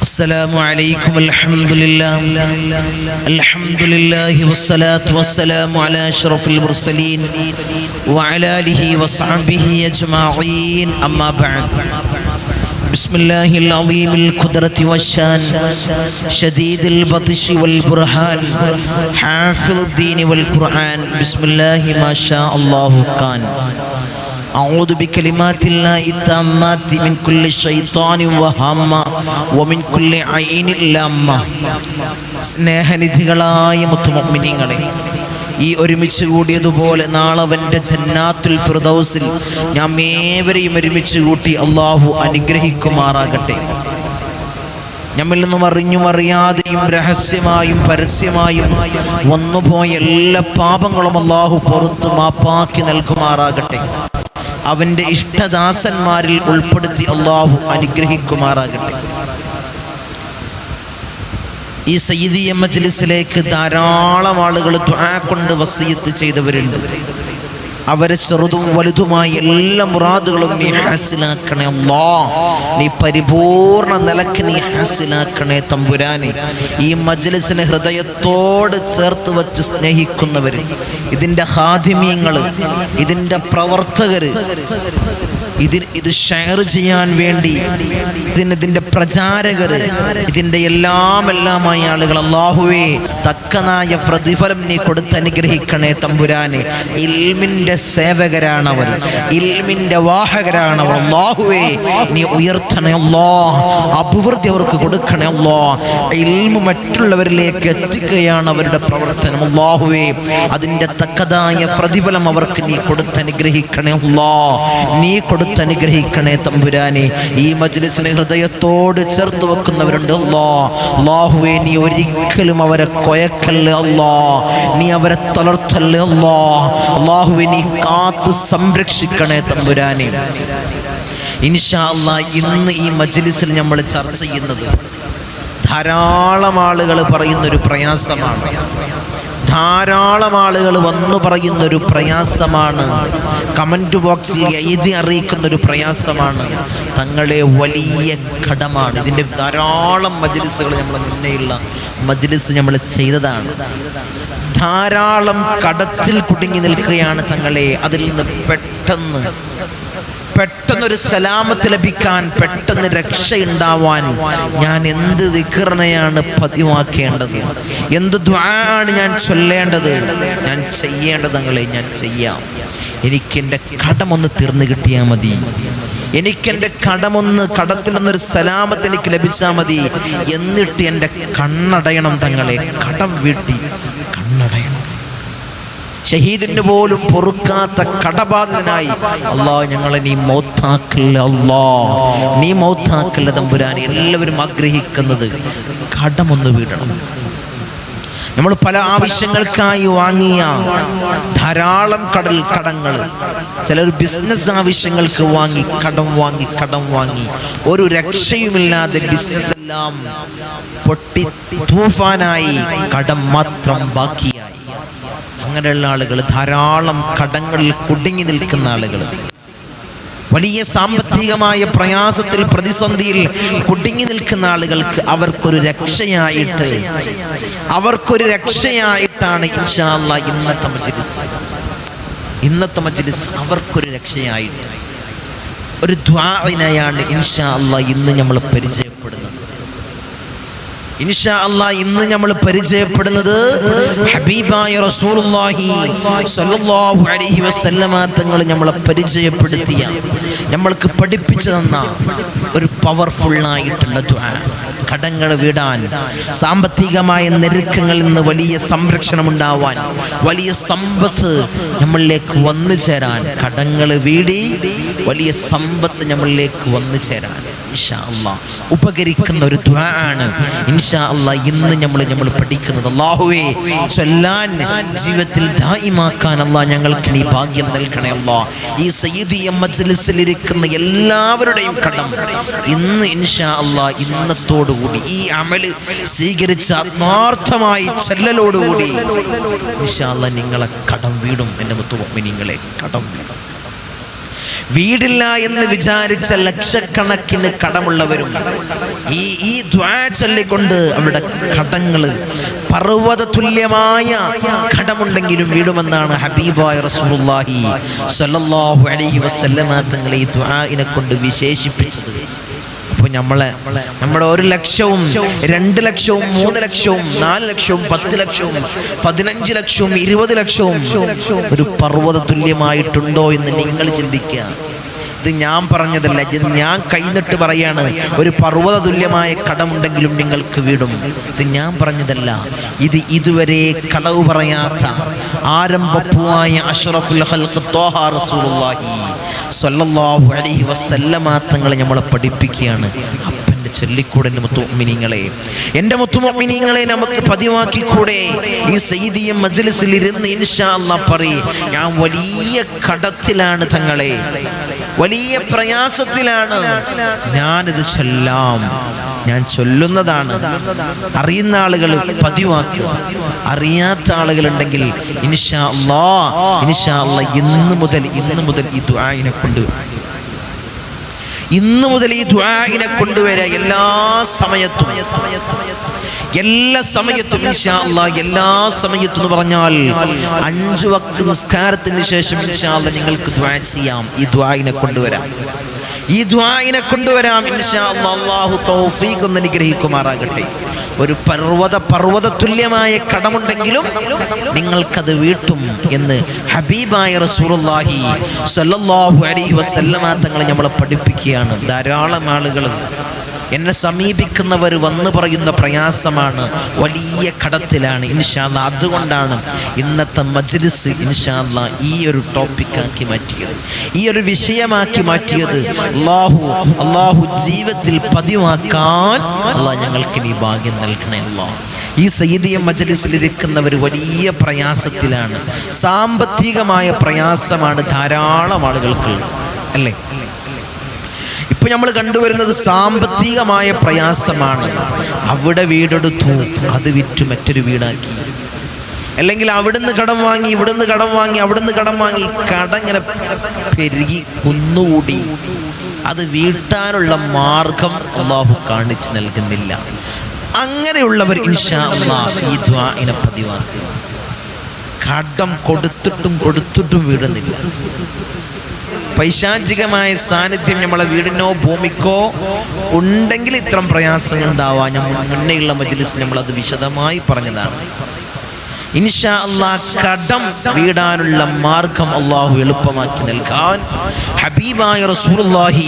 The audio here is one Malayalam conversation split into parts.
السلام عليكم الحمد لله والصلاة والسلام على أشرف المرسلين وعلى آله وصحبه أجمعين أما بعد بسم الله العظيم القدرة والشان شديد البطش والبرهان حافظ الدين والقرآن بسم الله ما شاء الله كان أعوذ بكلمات الله التامات من كل شيطان وهامة ومن كل عين لامة സ്നേഹനിധികളായ മുത്തുമുഅ്മിനീങ്ങളെ, ഈ ഒരുമിച്ച് കൂടിയതുപോലെ നാളെ അവൻ്റെ ജന്നാത്തുൽ ഫിർദൗസിൽ നാം ഏവരെയും ഒരുമിച്ച് കൂട്ടി അള്ളാഹു അനുഗ്രഹിക്കുമാറാകട്ടെ. നമ്മിൽ നിന്നും അറിഞ്ഞും അറിയാതെയും രഹസ്യമായും പരസ്യമായും വന്നുപോയ എല്ലാ പാപങ്ങളും അള്ളാഹു പുറത്ത് മാപ്പാക്കി നൽകുമാറാകട്ടെ. അവൻ്റെ ഇഷ്ടദാസന്മാരിൽ ഉൾപ്പെടുത്തി അള്ളാഹു അനുഗ്രഹിക്കുമാറാകട്ടെ. ഈ സയ്യിദിയ മജ്ലിസിലേക്ക് ധാരാളം ആളുകൾ ദുആ കൊണ്ട് വസിയത്ത് ചെയ്തവരുണ്ട്. അവരെ ചെറുതും വലുതുമായ എല്ലാ മുറാദുകളും നീ ഹാസിലാക്കണേ അല്ലാഹ്. നീ പരിപൂർണ നിലക്ക് നീ ഹാസിലാക്കണേ തമ്പുരാനെ. ഈ മജ്ലിസിനെ ഹൃദയത്തോട് ചേർത്ത് വെച്ച് സ്നേഹിക്കുന്നവർ, ഇതിൻ്റെ ഖാദിമീങ്ങൾ, ഇതിൻ്റെ പ്രവർത്തകർ, ഇത് ഷെയർ ചെയ്യാൻ വേണ്ടി ഇതിൻ്റെ പ്രചാരകർ, ഇതിൻ്റെ എല്ലാമായ ആളുകൾ, അല്ലാഹുവേ തക്കനായ പ്രതിഫലം നീ കൊടുത്ത് അനുഗ്രഹിക്കണേ തമ്പുരാനെ. ഇൽമിൻ്റെ സേവകരാണവർ, ഇൽമിൻ്റെ വാഹകരാണവർ. അല്ലാഹുവേ നീ ഉയർത്തണേ അല്ലാഹ്, അഭിവൃദ്ധി അവർക്ക് കൊടുക്കണേ അല്ലാഹ്. ഇൽമു മറ്റുള്ളവരിലേക്ക് എത്തിക്കുകയാണ് അവരുടെ പ്രവർത്തനം. അല്ലാഹുവേ അതിൻ്റെ തക്കതായ പ്രതിഫലം അവർക്ക് നീ കൊടുത്ത് അനുഗ്രഹിക്കണേ അല്ലാഹ്, നീ അനുഗ്രഹിക്കണേ തമ്പുരാനെ. ഈ മജ്ലിസിനെ ഹൃദയത്തോട് ചേർത്ത് വെക്കുന്നവരുണ്ട് അല്ലാഹ്. അല്ലാഹുവേ നീ ഒരിക്കലും അവരെ കൊയക്കല്ലേ അല്ലാഹ്, നീ അവരെ തളർത്തല്ലേ അല്ലാഹ്. അല്ലാഹുവേ നീ കാത്ത് സംരക്ഷിക്കണേ തമ്പുരാനെ. ഇൻഷാ അല്ലാഹ് ഇന്ന് ഈ മജ്ലിസിൽ നമ്മൾ ചർച്ച ചെയ്യുന്നത് ധാരാളം ആളുകൾ പറയുന്നൊരു പ്രയാസമാണ്, ധാരാളം ആളുകൾ വന്നു പറയുന്നൊരു പ്രയാസമാണ്, കമൻറ്റ് ബോക്സിൽ എഴുതി അറിയിക്കുന്നൊരു പ്രയാസമാണ്. തങ്ങളെ വലിയ കടമാണ്. ഇതിൻ്റെ ധാരാളം മജ്ലിസുകൾ നമ്മൾ മുന്നേയുള്ള മജ്ലിസ് നമ്മൾ ചെയ്തതാണ്. ധാരാളം കടത്തിൽ കുടുങ്ങി നിൽക്കുകയാണ് തങ്ങളെ. അതിൽ നിന്ന് പെട്ടെന്നൊരു സലാമത്ത് ലഭിക്കാൻ, പെട്ടെന്ന് രക്ഷയുണ്ടാവാൻ ഞാൻ എന്ത് ദിക്റിനെയാണ് പതിവാക്കേണ്ടത്, എന്ത് ദുആണ് ഞാൻ ചൊല്ലേണ്ടത്, ഞാൻ ചെയ്യേണ്ടത് തങ്ങളെ ഞാൻ ചെയ്യാം. എനിക്കെൻ്റെ കടമൊന്ന് തീർന്നു കിട്ടിയാൽ മതി, എനിക്കെൻ്റെ കടത്തിൽ നിന്നൊരു സലാമത്ത് എനിക്ക് ലഭിച്ചാൽ മതി. എന്നിട്ട് എൻ്റെ കണ്ണടയണം തങ്ങളെ, കടം വീട്ടി കണ്ണടയണം. ഷഹീദിന് പോലും പൊറുക്കാത്ത കടബാധിതനായി അല്ലാഹ് ഞങ്ങളെ നീ മൗത്താക്കല്ല അല്ലാഹ്, നീ മൗത്താക്കല്ല തമ്പുരാൻ. എല്ലാവരും ആഗ്രഹിക്കുന്നത് കടമൊന്ന് വീടണം. നമ്മൾ പല ആവശ്യങ്ങൾക്കായി വാങ്ങിയ ധാരാളം കടങ്ങൾ, ചിലർ ബിസിനസ് ആവശ്യങ്ങൾക്ക് കടം വാങ്ങി ഒരു രക്ഷയുമില്ലാതെ ബിസിനസ് എല്ലാം പൊട്ടി തൂഫാനായി, കടം മാത്രം ബാക്കിയായി. അങ്ങനെയുള്ള ആളുകൾ, ധാരാളം കടങ്ങളിൽ കുടുങ്ങി നിൽക്കുന്ന ആളുകൾ, വലിയ സാമ്പത്തികമായ പ്രയാസത്തിൽ, പ്രതിസന്ധിയിൽ കുടുങ്ങി നിൽക്കുന്ന ആളുകൾക്ക് അവർക്കൊരു രക്ഷയായിട്ടാണ് ഇൻഷാ അല്ലാഹ് ഇന്നത്തെ മജ്ലിസ് അവർക്കൊരു രക്ഷയായിട്ട്, ഒരു ദുആഇനെയാണ് ഇൻഷാ അല്ലാഹ് ഇന്ന് നമ്മൾ പരിചയപ്പെടുന്നത്. ഇൻഷാ അല്ലാഹ് ഇന്ന് നമ്മൾ പരിചയപ്പെടുന്നത് ഹബീബായ റസൂലുള്ളാഹി സ്വല്ലല്ലാഹു അലൈഹി വസല്ലമ തങ്ങൾ നമ്മളെ പരിചയപ്പെടുത്തിയ, നമ്മൾക്ക് പഠിപ്പിച്ചു തന്ന ഒരു പവർഫുള്ളായിട്ടുള്ള ദുആ. കടങ്ങൾ വീടാൻ, സാമ്പത്തികമായ ഞെരുക്കങ്ങളിൽ നിന്ന് വലിയ സംരക്ഷണം ഉണ്ടാവാൻ, വലിയ സമ്പത്ത് നമ്മളിലേക്ക് വന്നു ചേരാൻ, കടങ്ങൾ വീടി വലിയ സമ്പത്ത് നമ്മളിലേക്ക് വന്നു ചേരാൻ ഇൻഷാ അല്ലാഹ് ഉപകരിക്കുന്ന ഒരു ദുആ ആണ് ഇൻഷാ അല്ലാഹ് ഇന്ന് നമ്മൾ പഠിക്കുന്നത്. അല്ലാഹുവേ ചൊല്ലാൻ, ജീവിതത്തിൽ ദായിമാക്കാൻ അല്ലാഹ് ഞങ്ങൾക്ക് നീ ഭാഗ്യം നൽകണേ അല്ലാഹ്. ഈ സയ്യിദിയ മജ്ലിസിൽ ഇരിക്കുന്ന എല്ലാവരുടെയും കടം ഇന്ന് ഇൻഷാ അല്ലാഹ് ഇന്നത്തോടുകൂടി ഈ അമല് സ്വീകരിച്ച ആത്മാർത്ഥമായി ചെല്ലലോടുകൂടി ഇൻഷാ അല്ലാഹ് നിങ്ങളെ കടം വീടും. എൻ്റെ മുത്തുമുഅ്മിനീങ്ങളെ, കടം വീടും. വീടില്ല എന്ന് വിചാരിച്ച ലക്ഷക്കണക്കിന് കടമുള്ളവരും ഈ ദുആ ചൊല്ലിക്കൊണ്ട് അവരുടെ കടങ്ങള് പർവ്വത തുല്യമായ കടമുണ്ടെങ്കിലും വീടുമെന്നാണ് ഹബീബായ റസൂലുള്ളാഹി സ്വല്ലല്ലാഹു അലൈഹി വസല്ലമ തങ്ങൾ ഈ ദുആഇനെ കൊണ്ട് വിശേഷിപ്പിച്ചത്. അപ്പോൾ നമ്മുടെ 1 ലക്ഷവും 2 ലക്ഷവും 3 ലക്ഷവും 4 ലക്ഷവും 10 ലക്ഷവും 15 ലക്ഷവും 20 ലക്ഷവും ഒരു പർവ്വത തുല്യമായിട്ടുണ്ടോ എന്ന് നിങ്ങൾ ചിന്തിക്കുക. ഇത് ഞാൻ പറഞ്ഞതല്ല, ഇത് ഞാൻ കൈന്നിട്ട് പറയാണ്. ഒരു പർവ്വത തുല്യമായ കടമുണ്ടെങ്കിലും നിങ്ങൾക്ക് വീടും. ഇത് ഞാൻ പറഞ്ഞതല്ല, ഇത് ഇതുവരെ കളവ് പറയാത്ത ആരംഭപ്പുവായ അഷ്റഫുൽ ഖൽഖ് ത്വാഹ റസൂലുള്ളാഹി സ്വല്ലല്ലാഹു അലൈഹി വസല്ലമ തങ്ങളെ നമ്മളെ പഠിപ്പിക്കുകയാണ്. അപ്പൻ്റെ ചൊല്ലിക്കൂടെ എൻ്റെ മുത്തുമുഅ്മിനീങ്ങളെ, എൻ്റെ മുത്തുമുഅ്മിനീങ്ങളെ നമുക്ക് പതിവാക്കിക്കൂടെ? ഈ സയ്യിദിയ മജ്ലിസിൽ ഇരുന്ന് ഇൻഷാ അല്ലാഹ് പറയും, ഞാൻ വലിയ കടത്തിലാണ് തങ്ങളെ, വലിയ പ്രയാസത്തിലാണ്, ഞാനിത് ചൊല്ലാം. ഞാൻ ചൊല്ലുന്നതാണ്. അറിയുന്ന ആളുകൾ പതിവാക്കുക, അറിയാത്ത ആളുകളുണ്ടെങ്കിൽ ഇൻഷാ അല്ലാഹ് ഇന്ന് മുതൽ ഈ ദുആഇനെ കൊണ്ടുവരാ. എല്ലാ സമയത്തും ഇൻഷാ അല്ലാഹ്, എല്ലാ സമയത്തും എന്ന് പറഞ്ഞാൽ 5 വക്ത് നിസ്കാരത്തിന് ശേഷം ഇൻഷാ അല്ലാഹ് നിങ്ങൾക്ക് ദുആ ചെയ്യാം. ഈ ദുആഇനെ കൊണ്ടുവരാം ഇൻഷാ അല്ലാഹ്. അല്ലാഹു തൗഫീഖ് അനുഗ്രഹിക്കുമാറാകട്ടെ. ഒരു പർവ്വത തുല്യമായ കടമുണ്ടെങ്കിലും നിങ്ങൾക്കത് വീട്ടും എന്ന് ഹബീബായ റസൂലുള്ളാഹി സ്വല്ലല്ലാഹു അലൈഹി വസല്ലമ തങ്ങളെ നമ്മളെ പഠിപ്പിക്കുകയാണ്. ധാരാളം ആളുകൾ എന്നെ സമീപിക്കുന്നവർ വന്നു പറയുന്ന പ്രയാസമാണ്, വലിയ കടത്തിലാണ്. ഇൻഷാ അല്ലാഹ് അതുകൊണ്ടാണ് ഇന്നത്തെ മജ്ലിസ് ഇൻഷാ അല്ലാഹ് ഈ ഒരു ടോപ്പിക്കാക്കി മാറ്റിയത്, ഈ ഒരു വിഷയമാക്കി മാറ്റിയത്. അല്ലാഹു ജീവിതത്തിൽ പതിവാക്കാൻ അല്ലാഹ് ഞങ്ങൾക്ക് നീ ഭാഗ്യം നൽകണേ അല്ലാഹ്. ഈ സയ്യിദിയ മജ്ലിസിലിരിക്കുന്നവർ വലിയ പ്രയാസത്തിലാണ്, സാമ്പത്തികമായ പ്രയാസമാണ് ധാരാളം ആളുകൾക്ക്, അല്ലേ? ഇപ്പൊ നമ്മൾ കണ്ടുവരുന്നത് സാമ്പത്തികമായ പ്രയാസമാണ്. അവിടെ വീടെടുത്തു, അത് വിറ്റു മറ്റൊരു വീടാക്കി, അല്ലെങ്കിൽ അവിടുന്ന് കടം വാങ്ങി, ഇവിടുന്ന് കടം വാങ്ങി, അവിടുന്ന് കടം വാങ്ങി, കടങ്ങനെ പെരുകി കുന്നുകൂടി. അത് വീട്ടാനുള്ള മാർഗം അല്ലാഹു കാണിച്ചു നൽകുന്നില്ല. അങ്ങനെയുള്ളവർ ഇൻഷാ അല്ലാഹ് ഈ ദുആഇനെ പതിവാക്കുക. കടം കൊടുത്തിട്ടും വീടുന്നില്ല. പൈശാചികമായ സാന്നിധ്യം നമ്മളെ വീടിനോ ഭൂമിക്കോ ഉണ്ടെങ്കിൽ ഇത്തരം പ്രയാസങ്ങൾ ഉണ്ടാവാം. ഞാൻ മുന്നേയുള്ള മജ്ലിസിൽ നമ്മളത് വിശദമായി പറഞ്ഞതാണ്. ഇൻഷാ അല്ലാഹ് കടം വീടാനുള്ള മാർഗം അല്ലാഹു എളുപ്പമാക്കി നൽകാൻ ഹബീബായ റസൂലുള്ളാഹി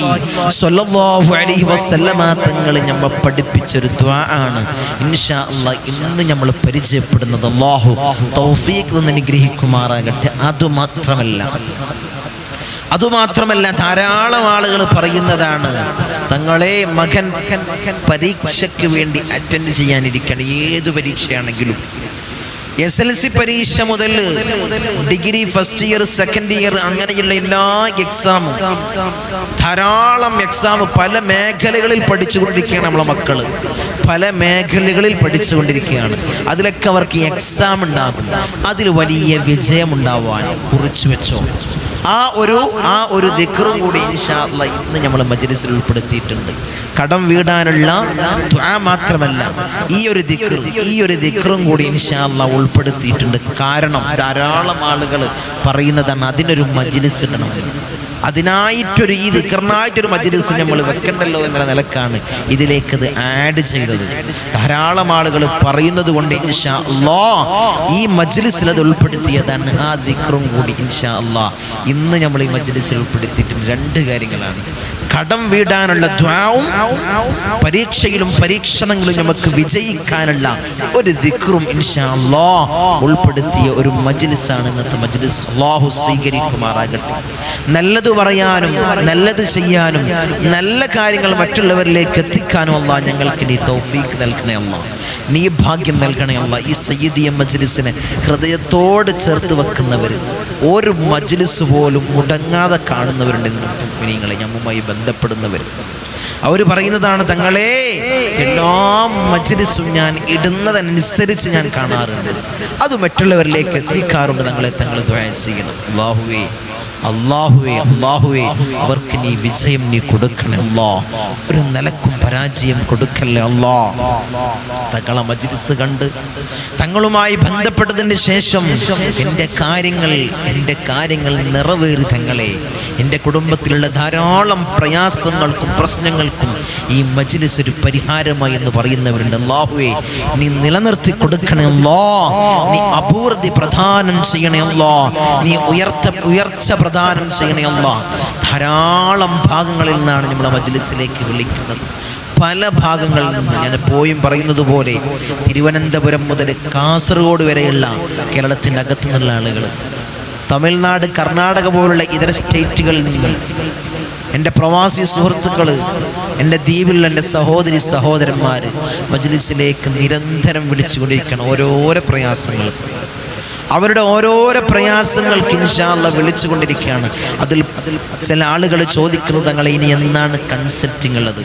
സ്വല്ലല്ലാഹു അലൈഹി വസല്ലമ തങ്ങൾ നമ്മൾ പഠിപ്പിച്ചൊരു ദുആ ആണ് ഇൻഷാ അല്ലാഹ് ഇന്ന് നമ്മൾ പരിചയപ്പെടുന്നത്. അല്ലാഹു തൗഫീഖ് അനുഗ്രഹിക്കുമാറാകട്ടെ. അതുമാത്രമല്ല ധാരാളം ആളുകൾ പറയുന്നതാണ്, തങ്ങളെ മകൻ പരീക്ഷയ്ക്ക് വേണ്ടി അറ്റൻഡ് ചെയ്യാനിരിക്കണം. ഏത് പരീക്ഷയാണെങ്കിലും, SLC പരീക്ഷ മുതൽ degree first year, second year, അങ്ങനെയുള്ള എല്ലാ എക്സാമും, ധാരാളം എക്സാം പല മേഖലകളിൽ പഠിച്ചുകൊണ്ടിരിക്കുകയാണ് നമ്മളെ മക്കള്. പല മേഖലകളിൽ പഠിച്ചുകൊണ്ടിരിക്കുകയാണ്. അതിലൊക്കെ അവർക്ക് എക്സാം ഉണ്ടാകും. അതിൽ വലിയ വിജയം ഉണ്ടാവാൻ കുറിച്ചു വെച്ചോ. ആ ഒരു ദിക്റും കൂടി ഇൻഷാ അല്ലാഹ് ഇന്ന് നമ്മൾ മജ്ലിസിൽ ഉൾപ്പെടുത്തിയിട്ടുണ്ട്. കടം വീടാനുള്ള ദുആ മാത്രമല്ല, ഈ ഒരു ദിക്റും കൂടി ഇൻഷാ അല്ലാഹ് ഉൾപ്പെടുത്തിയിട്ടുണ്ട്. കാരണം ധാരാളം ആളുകൾ പറയുന്നതാണ് അതിനൊരു മജ്ലിസ് ഇടണം, അതിനായിട്ടൊരു ഈ ദിക്റിനായിട്ടൊരു മജ്ലിസ് നമ്മൾ വെക്കണ്ടല്ലോ എന്ന നിലക്കാണ് ഇതിലേക്കത് ആഡ് ചെയ്തത്. ധാരാളം ആളുകൾ പറയുന്നത് കൊണ്ട് ഇൻഷാ അല്ലാഹ് ഈ മജ്ലിസിൽ അത് ഉൾപ്പെടുത്തിയതാണ്. ആ ദിക്റും കൂടി ഇൻഷാ അല്ലാഹ് ഇന്ന് നമ്മൾ ഈ മജ്ലിസിൽ ഉൾപ്പെടുത്തിയിട്ടുണ്ട്. 2 കാര്യങ്ങളാണ്: കടം വീടാനുള്ള ദുആവും പരീക്ഷയിലും പരീക്ഷണങ്ങളും നമുക്ക് വിജയിക്കാനുള്ള ഒരു ദിക്റും ഇൻഷാ അല്ലാഹ് ഉൾപ്പെടുത്തിയ ഒരു മജ്ലിസാണ് ഇന്നത്തെ മജ്ലിസ്. അല്ലാഹു സ്വീകരിക്കുമാറാകട്ടെ. നല്ലത് പറയാനും നല്ലത് ചെയ്യാനും നല്ല കാര്യങ്ങൾ മറ്റുള്ളവരിലേക്ക് എത്തിക്കാനും അല്ലാഹ് ഞങ്ങൾക്ക് നീ തൗഫീഖ് നൽകണേ അല്ലാഹ്, നീ ഭാഗ്യം നൽകണേ അല്ലാഹ്. ഈ സയ്യിദിയ മജ്ലിസിനെ ഹൃദയത്തോട് ചേർത്ത് വെക്കുന്നവർ, ഒരു മജ്ലിസ് പോലും മുടങ്ങാതെ കാണുന്നവരുണ്ടെങ്കിൽ മുഅ്മിനീങ്ങളെ, ഞമ്മുമായി ബന്ധപ്പെടുന്നവർ, അവർ പറയുന്നതാണ്, തങ്ങളെ എല്ലാ മജ്ലിസും ഞാൻ ഇടുന്നതനുസരിച്ച് ഞാൻ കാണാറുണ്ട്, അത് മറ്റുള്ളവരിലേക്ക് എത്തിക്കാറുണ്ട്. തങ്ങൾ ദുആ ചെയ്യണം. അല്ലാഹുവേ, അല്ലാഹുവേ അവർക്ക് നീ വിജയം നീ കൊടുക്കണേ അല്ലാ. ഒരു നിലക്കും പരാജയം കൊടുക്കല്ലേ അല്ലാ. തങ്ങളെ മജ്ലിസ് കണ്ട് തങ്ങളുമായി ബന്ധപ്പെട്ടതിന് ശേഷം എൻ്റെ കാര്യങ്ങൾ നിറവേറി തങ്ങളെ. എൻ്റെ കുടുംബത്തിലുള്ള ധാരാളം പ്രയാസങ്ങൾക്കും പ്രശ്നങ്ങൾക്കും ഈ മജ്ലിസ് ഒരു പരിഹാരമായി എന്ന് പറയുന്നവരുണ്ട്. അല്ലാഹുവേ നീ നിലനിർത്തി കൊടുക്കണേ അല്ലാ. നീ അഭിവൃദ്ധി പ്രദാനം ചെയ്യണേ അല്ലാ. നീ ഉയർച്ച പ്രദാനം ചെയ്യണേ അല്ലാ. ധാരാളം ഭാഗങ്ങളിൽ നിന്നാണ് നമ്മളെ മജ്ലിസിലേക്ക് വിളിക്കുന്നത്. പല ഭാഗങ്ങളിൽ നിന്ന് ഞാൻ എപ്പോഴും പറയുന്നത് പോലെ തിരുവനന്തപുരം മുതൽ കാസർഗോഡ് വരെയുള്ള കേരളത്തിൻ്റെ അകത്തു നിന്നുള്ള ആളുകൾ, തമിഴ്നാട്, കർണാടക പോലുള്ള ഇതര സ്റ്റേറ്റുകളിൽ നിന്ന് എൻ്റെ പ്രവാസി സുഹൃത്തുക്കൾ, എൻ്റെ ദ്വീപിലുള്ള എൻ്റെ സഹോദരി സഹോദരന്മാർ മജ്ലിസിലേക്ക് നിരന്തരം വിളിച്ചുകൊണ്ടിരിക്കണം. ഓരോരോ പ്രയാസങ്ങൾ, അവരുടെ ഓരോരോ പ്രയാസങ്ങൾക്ക് ഇൻഷാ അല്ലാഹ് വിളിച്ചുകൊണ്ടിരിക്കുകയാണ്. അതിൽ ചില ആളുകൾ ചോദിക്കുന്നത് തങ്ങളെ ഇനി എന്നാണ് കൺസൾട്ടിങ് ഉള്ളത്,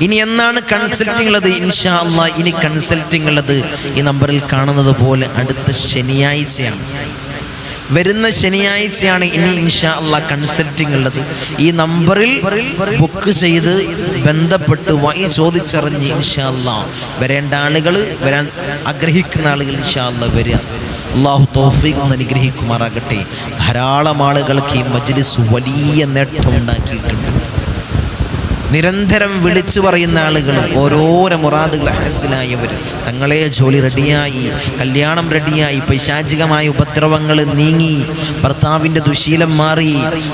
ഇനി എന്നാണ് കൺസൾട്ടിങ് ഉള്ളത്? ഇൻഷാ അല്ലാഹ് ഇനി കൺസൾട്ടിങ് ഉള്ളത് ഈ നമ്പറിൽ കാണുന്നത് പോലെ അടുത്ത ശനിയാഴ്ചയാണ്. വരുന്ന ശനിയാഴ്ചയാണ് ഇനി ഇൻഷാ അല്ലാഹ് കൺസൾട്ടിങ് ഉള്ളത്. ഈ നമ്പറിൽ ബുക്ക് ചെയ്ത് ബന്ധപ്പെട്ട് ചോദിച്ചറിഞ്ഞ് ഇൻഷാ അല്ലാഹ് വരേണ്ട ആളുകൾ, വരാൻ ആഗ്രഹിക്കുന്ന ആളുകൾ ഇൻഷാ അല്ലാഹ് വരിക. അല്ലാഹു തൗഫീഖ് അനുഗ്രഹിക്കുമാറാകട്ടെ. ധാരാളം ആളുകൾക്ക് ഈ മജ്ലിസ് വലിയ നേട്ടം ഉണ്ടാക്കിയിട്ടുണ്ട്. നിരന്തരം വിളിച്ചു പറയുന്ന ആളുകൾ, ഓരോരോ മുറാദുകൾ ഹസ്സിലായവർ, തങ്ങളെ ജോലി റെഡിയായി, കല്യാണം റെഡിയായി, പൈശാചികമായ ഉപദ്രവങ്ങൾ നീങ്ങി, ഭർത്താവിൻ്റെ ദുശീലം മാറി,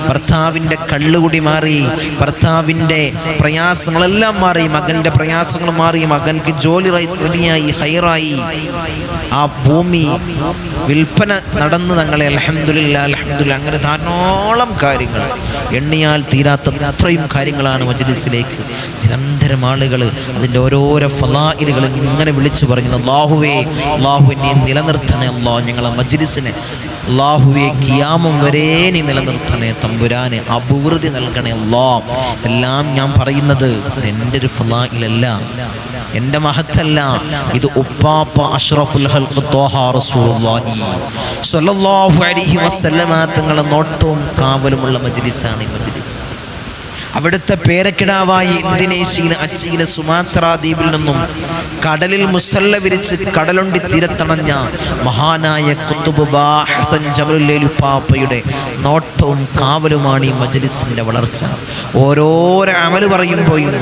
ഭർത്താവിൻ്റെ കള്ളുകുടി മാറി, ഭർത്താവിൻ്റെ പ്രയാസങ്ങളെല്ലാം മാറി, മകൻ്റെ പ്രയാസങ്ങൾ മാറി, മകൻക്ക് ജോലി റെഡിയായി, ഹൈറായി, ആ ഭൂമി വിൽപ്പന നടന്ന് തങ്ങളെ അൽഹംദുലില്ലാഹ് അങ്ങനെ ധാരാളം കാര്യങ്ങൾ, എണ്ണിയാൽ തീരാത്ത അത്രയും കാര്യങ്ങളാണ് മജ്ലിസിലേക്ക് നിരന്തരം ആളുകൾ അതിൻ്റെ ഓരോരോ ഫളായിലുകൾ ഇങ്ങനെ വിളിച്ചു പറയുന്നത്. അല്ലാഹുവേ നീ നിലനിർത്തണേ അല്ലാ ഞങ്ങളെ മജ്ലിസിനെ. അല്ലാഹുവേ ഖിയാമം വരെ നീ നിലനിർത്തണേ തമ്പുരാനെ, അഭിവൃദ്ധി നൽകണേ അല്ലാ. എല്ലാം ഞാൻ പറയുന്നത് എൻ്റെ ഒരു ഫളായിലല്ല, എൻ്റെ മഹത്തല്ല, ഇത് ഉപ്പാപ്പ അഷ്റഫുൽ ഖൽഖ് ത്വാഹ റസൂലുള്ളാഹി സ്വല്ലല്ലാഹു അലൈഹി വസല്ലമ തങ്ങളുടെ നോട്ടവും കാവലുമുള്ള മജ്ലിസാണ് ഈ മജ്ലിസ്. അവിടുത്തെ പേരക്കിടാവായി ഇന്തോനേഷ്യയിലെ അച്ചിയിലെ സുമാത്ര ദ്വീപിൽ നിന്നും കടലിൽ മുസല്ല വിരിച്ച് കടലുണ്ടി തീരത്തണഞ്ഞ മഹാനായ ഖുത്ബ് ഹസൻ ജമലുൽ ഉപ്പാപ്പയുടെ നോട്ടവും കാവലുമാണ് ഈ മജ്ലിസിൻ്റെ വളർച്ച. ഓരോരോ അമല് പറയുമ്പോഴും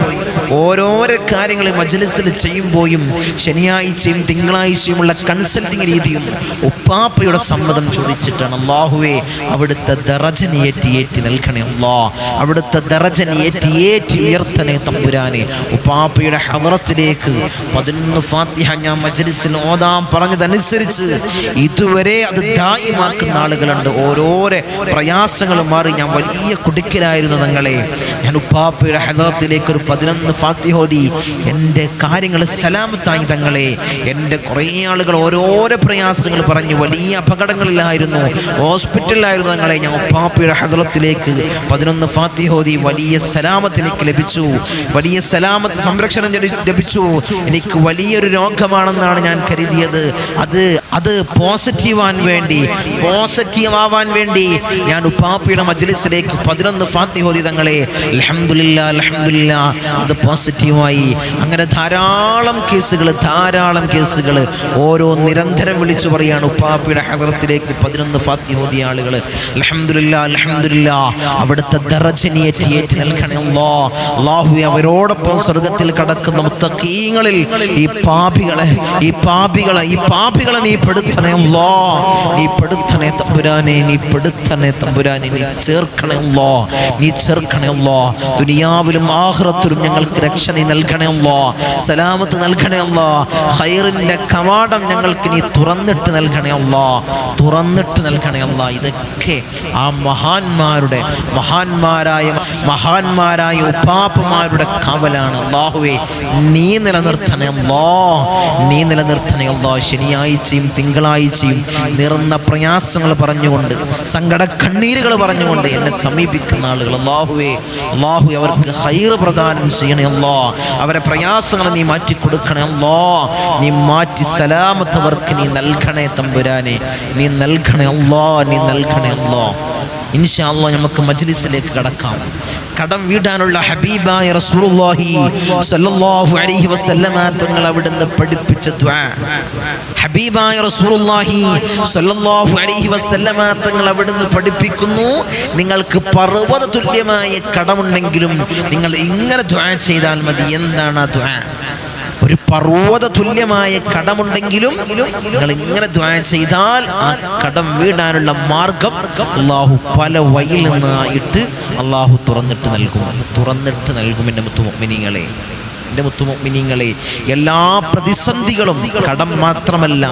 ഓരോരോ കാര്യങ്ങൾ മജ്ലിസിൽ ചെയ്യുമ്പോഴും ശനിയാഴ്ചയും തിങ്കളാഴ്ചയുമുള്ള കൺസൾട്ടിങ് രീതിയും ഉപ്പാപ്പയുടെ സമ്മതം ചോദിച്ചിട്ടാണ്. അല്ലാഹുവേ അവിടുത്തെ ദറജനെ ഏറ്റി നൽകണേ അല്ലാ. അവിടുത്തെ ദറജനെ ഏറ്റി ഉയർത്തണേ തമ്പുരാനെ. ഉപ്പാപ്പയുടെ ഹദറത്തിലേക്ക് 11 ഫാത്തിഹ ഞാൻ മജ്ലിസിൽ ഓതാൻ പറഞ്ഞതനുസരിച്ച് ഇതുവരെ അത് ദായിമാക്കുന്ന ആളുകളുണ്ട്. ഓരോരോ പ്രയാസങ്ങൾ മാറി. ഞാൻ വലിയ കുടുക്കിലായിരുന്നു തങ്ങളെ. ഞാൻ ഉപ്പാപ്പയുടെ ഹദറത്തിലേക്ക് ഒരു 11 ഫാത്തിഹ ഓതി എൻ്റെ കാര്യങ്ങൾ സലാമത്തായി തങ്ങളെ. എൻ്റെ കുറേ ആളുകൾ ഓരോരോ പ്രയാസങ്ങൾ പറഞ്ഞു വലിയ അപകടങ്ങളിലായിരുന്നു, ഹോസ്പിറ്റലിലായിരുന്നു തങ്ങളെ. ഞാൻ ഉപ്പാപ്പയുടെ ഹദറത്തിലേക്ക് 11 ഫാത്തിഹ ഓതി വലിയ സലാമത്ത് എനിക്ക് ലഭിച്ചു, വലിയ സലാമത്ത് സംരക്ഷണം ലഭിച്ചു. എനിക്ക് വലിയൊരു രോഗമാണെന്നാണ് ഞാൻ കരുതിയത്. അത് പോസിറ്റീവാവാൻ വേണ്ടി ഞാൻ ഉപ്പാപ്പയുടെ മജ്ലിസിലേക്ക് 11 ഫാത്തിഹ ഓതി തങ്ങളെ. അൽഹംദുലില്ലാഹ് അത് പോസിറ്റീവായി. അങ്ങനെ ധാരാളം കേസുകൾ ഓരോ നിരന്തരം വിളിച്ചു പറയാണ് ഉപ്പാപ്പയുടെ ഹദറത്തിലേക്ക് 11 ഫാത്തിഹ ഓതിയ ആളുകൾ. അൽഹംദുലില്ലാഹ് അവിടുത്തെ ദറജനെ ഏറ്റി നൽകണേ അല്ലാ. അല്ലാഹുവേ അവരോടൊപ്പം സ്വർഗ്ഗത്തിൽ കടക്കുന്ന മുത്തഖീങ്ങളിൽ ഈ പാപികളെ നീ പെടുത്തണേ അല്ലാ. നീ പെടുത്തണേ തമ്പുരാനെ, നീ ചേർക്കണേ അല്ലാ. ദുനിയാവിലും ആഖിറത്തിലും ഞങ്ങൾക്ക് രക്ഷ നീ നൽകണേ അല്ലാ, സലാമത്ത് നൽകണേ അല്ലാ. ഖൈറിന്റെ കവാടം ഞങ്ങൾക്ക് നീ തുറന്നിട്ട് നൽകണേ അല്ലാ. ഇതൊക്കെ ആ മഹാന്മാരായ മഹാന്മാരായ ഉപ്പാപ്പമാരുടെ കാവലാണ്. അല്ലാഹുവേ നീ നിലനിർത്തണേ അല്ലാ, നീ നിലനിർത്തണേ അല്ലാ. ശനിയാഴ്ചയും തിങ്കളാഴ്ചയും നിറന്ന പ്രയാസങ്ങൾ പറഞ്ഞുകൊണ്ട്, സങ്കട കണ്ണീരുകൾ പറഞ്ഞുകൊണ്ട് എന്നെ സമീപിക്കുന്ന ആളുകൾ അല്ലാഹുവേ, അല്ലാഹുവേ അവർക്ക് ഖൈറ് പ്രദാനം ചെയ്യണേ അല്ലാ. അവരെ പ്രയാസങ്ങൾ നീ മാറ്റി കൊടുക്കണേ അല്ലാ. നീ മാറ്റി സലാമത്ത് അവർക്ക് നീ നൽകണേ തമ്പുരാനെ, നീ നൽകണേ അല്ലാ, നീ നൽകണേ അല്ലാ. ഇൻഷാ അല്ലാഹ് നമുക്ക് മജ്ലിസിലേക്ക് കടക്കാം. കടം വീടാനുള്ള ഹബീബായ റസൂലുള്ളാഹി സ്വല്ലല്ലാഹു അലൈഹി വസല്ലമ തങ്ങൾ അവിടുന്ന് പഠിപ്പിച്ച ദുആ. ഹബീബായ റസൂലുള്ളാഹി സ്വല്ലല്ലാഹു അലൈഹി വസല്ലമ തങ്ങൾ അവിടുന്ന് പഠിപ്പിക്കുന്നു, നിങ്ങൾക്ക് പർവ്വത തുല്യമായ കടമുണ്ടെങ്കിലും നിങ്ങൾ ഇങ്ങനെ ദുആ ചെയ്താൽ മതി. എന്താണ് ആ ദുആ? ഒരു പർവ്വത തുല്യമായ കടമുണ്ടെങ്കിലും നിങ്ങൾ ഇങ്ങനെ ദുആ ചെയ്താൽ ആ കടം വീടാനുള്ള മാർഗം അല്ലാഹു പല വഴിയിൽ നിന്നായിട്ട് അല്ലാഹു തുറന്നിട്ട് നൽകും. എൻ്റെ മുത്തുമുഅ്മിനീങ്ങളെ, എൻ്റെ മുത്തുമുഅ്മിനീങ്ങളെ, എല്ലാ പ്രതിസന്ധികളും, കടം മാത്രമല്ല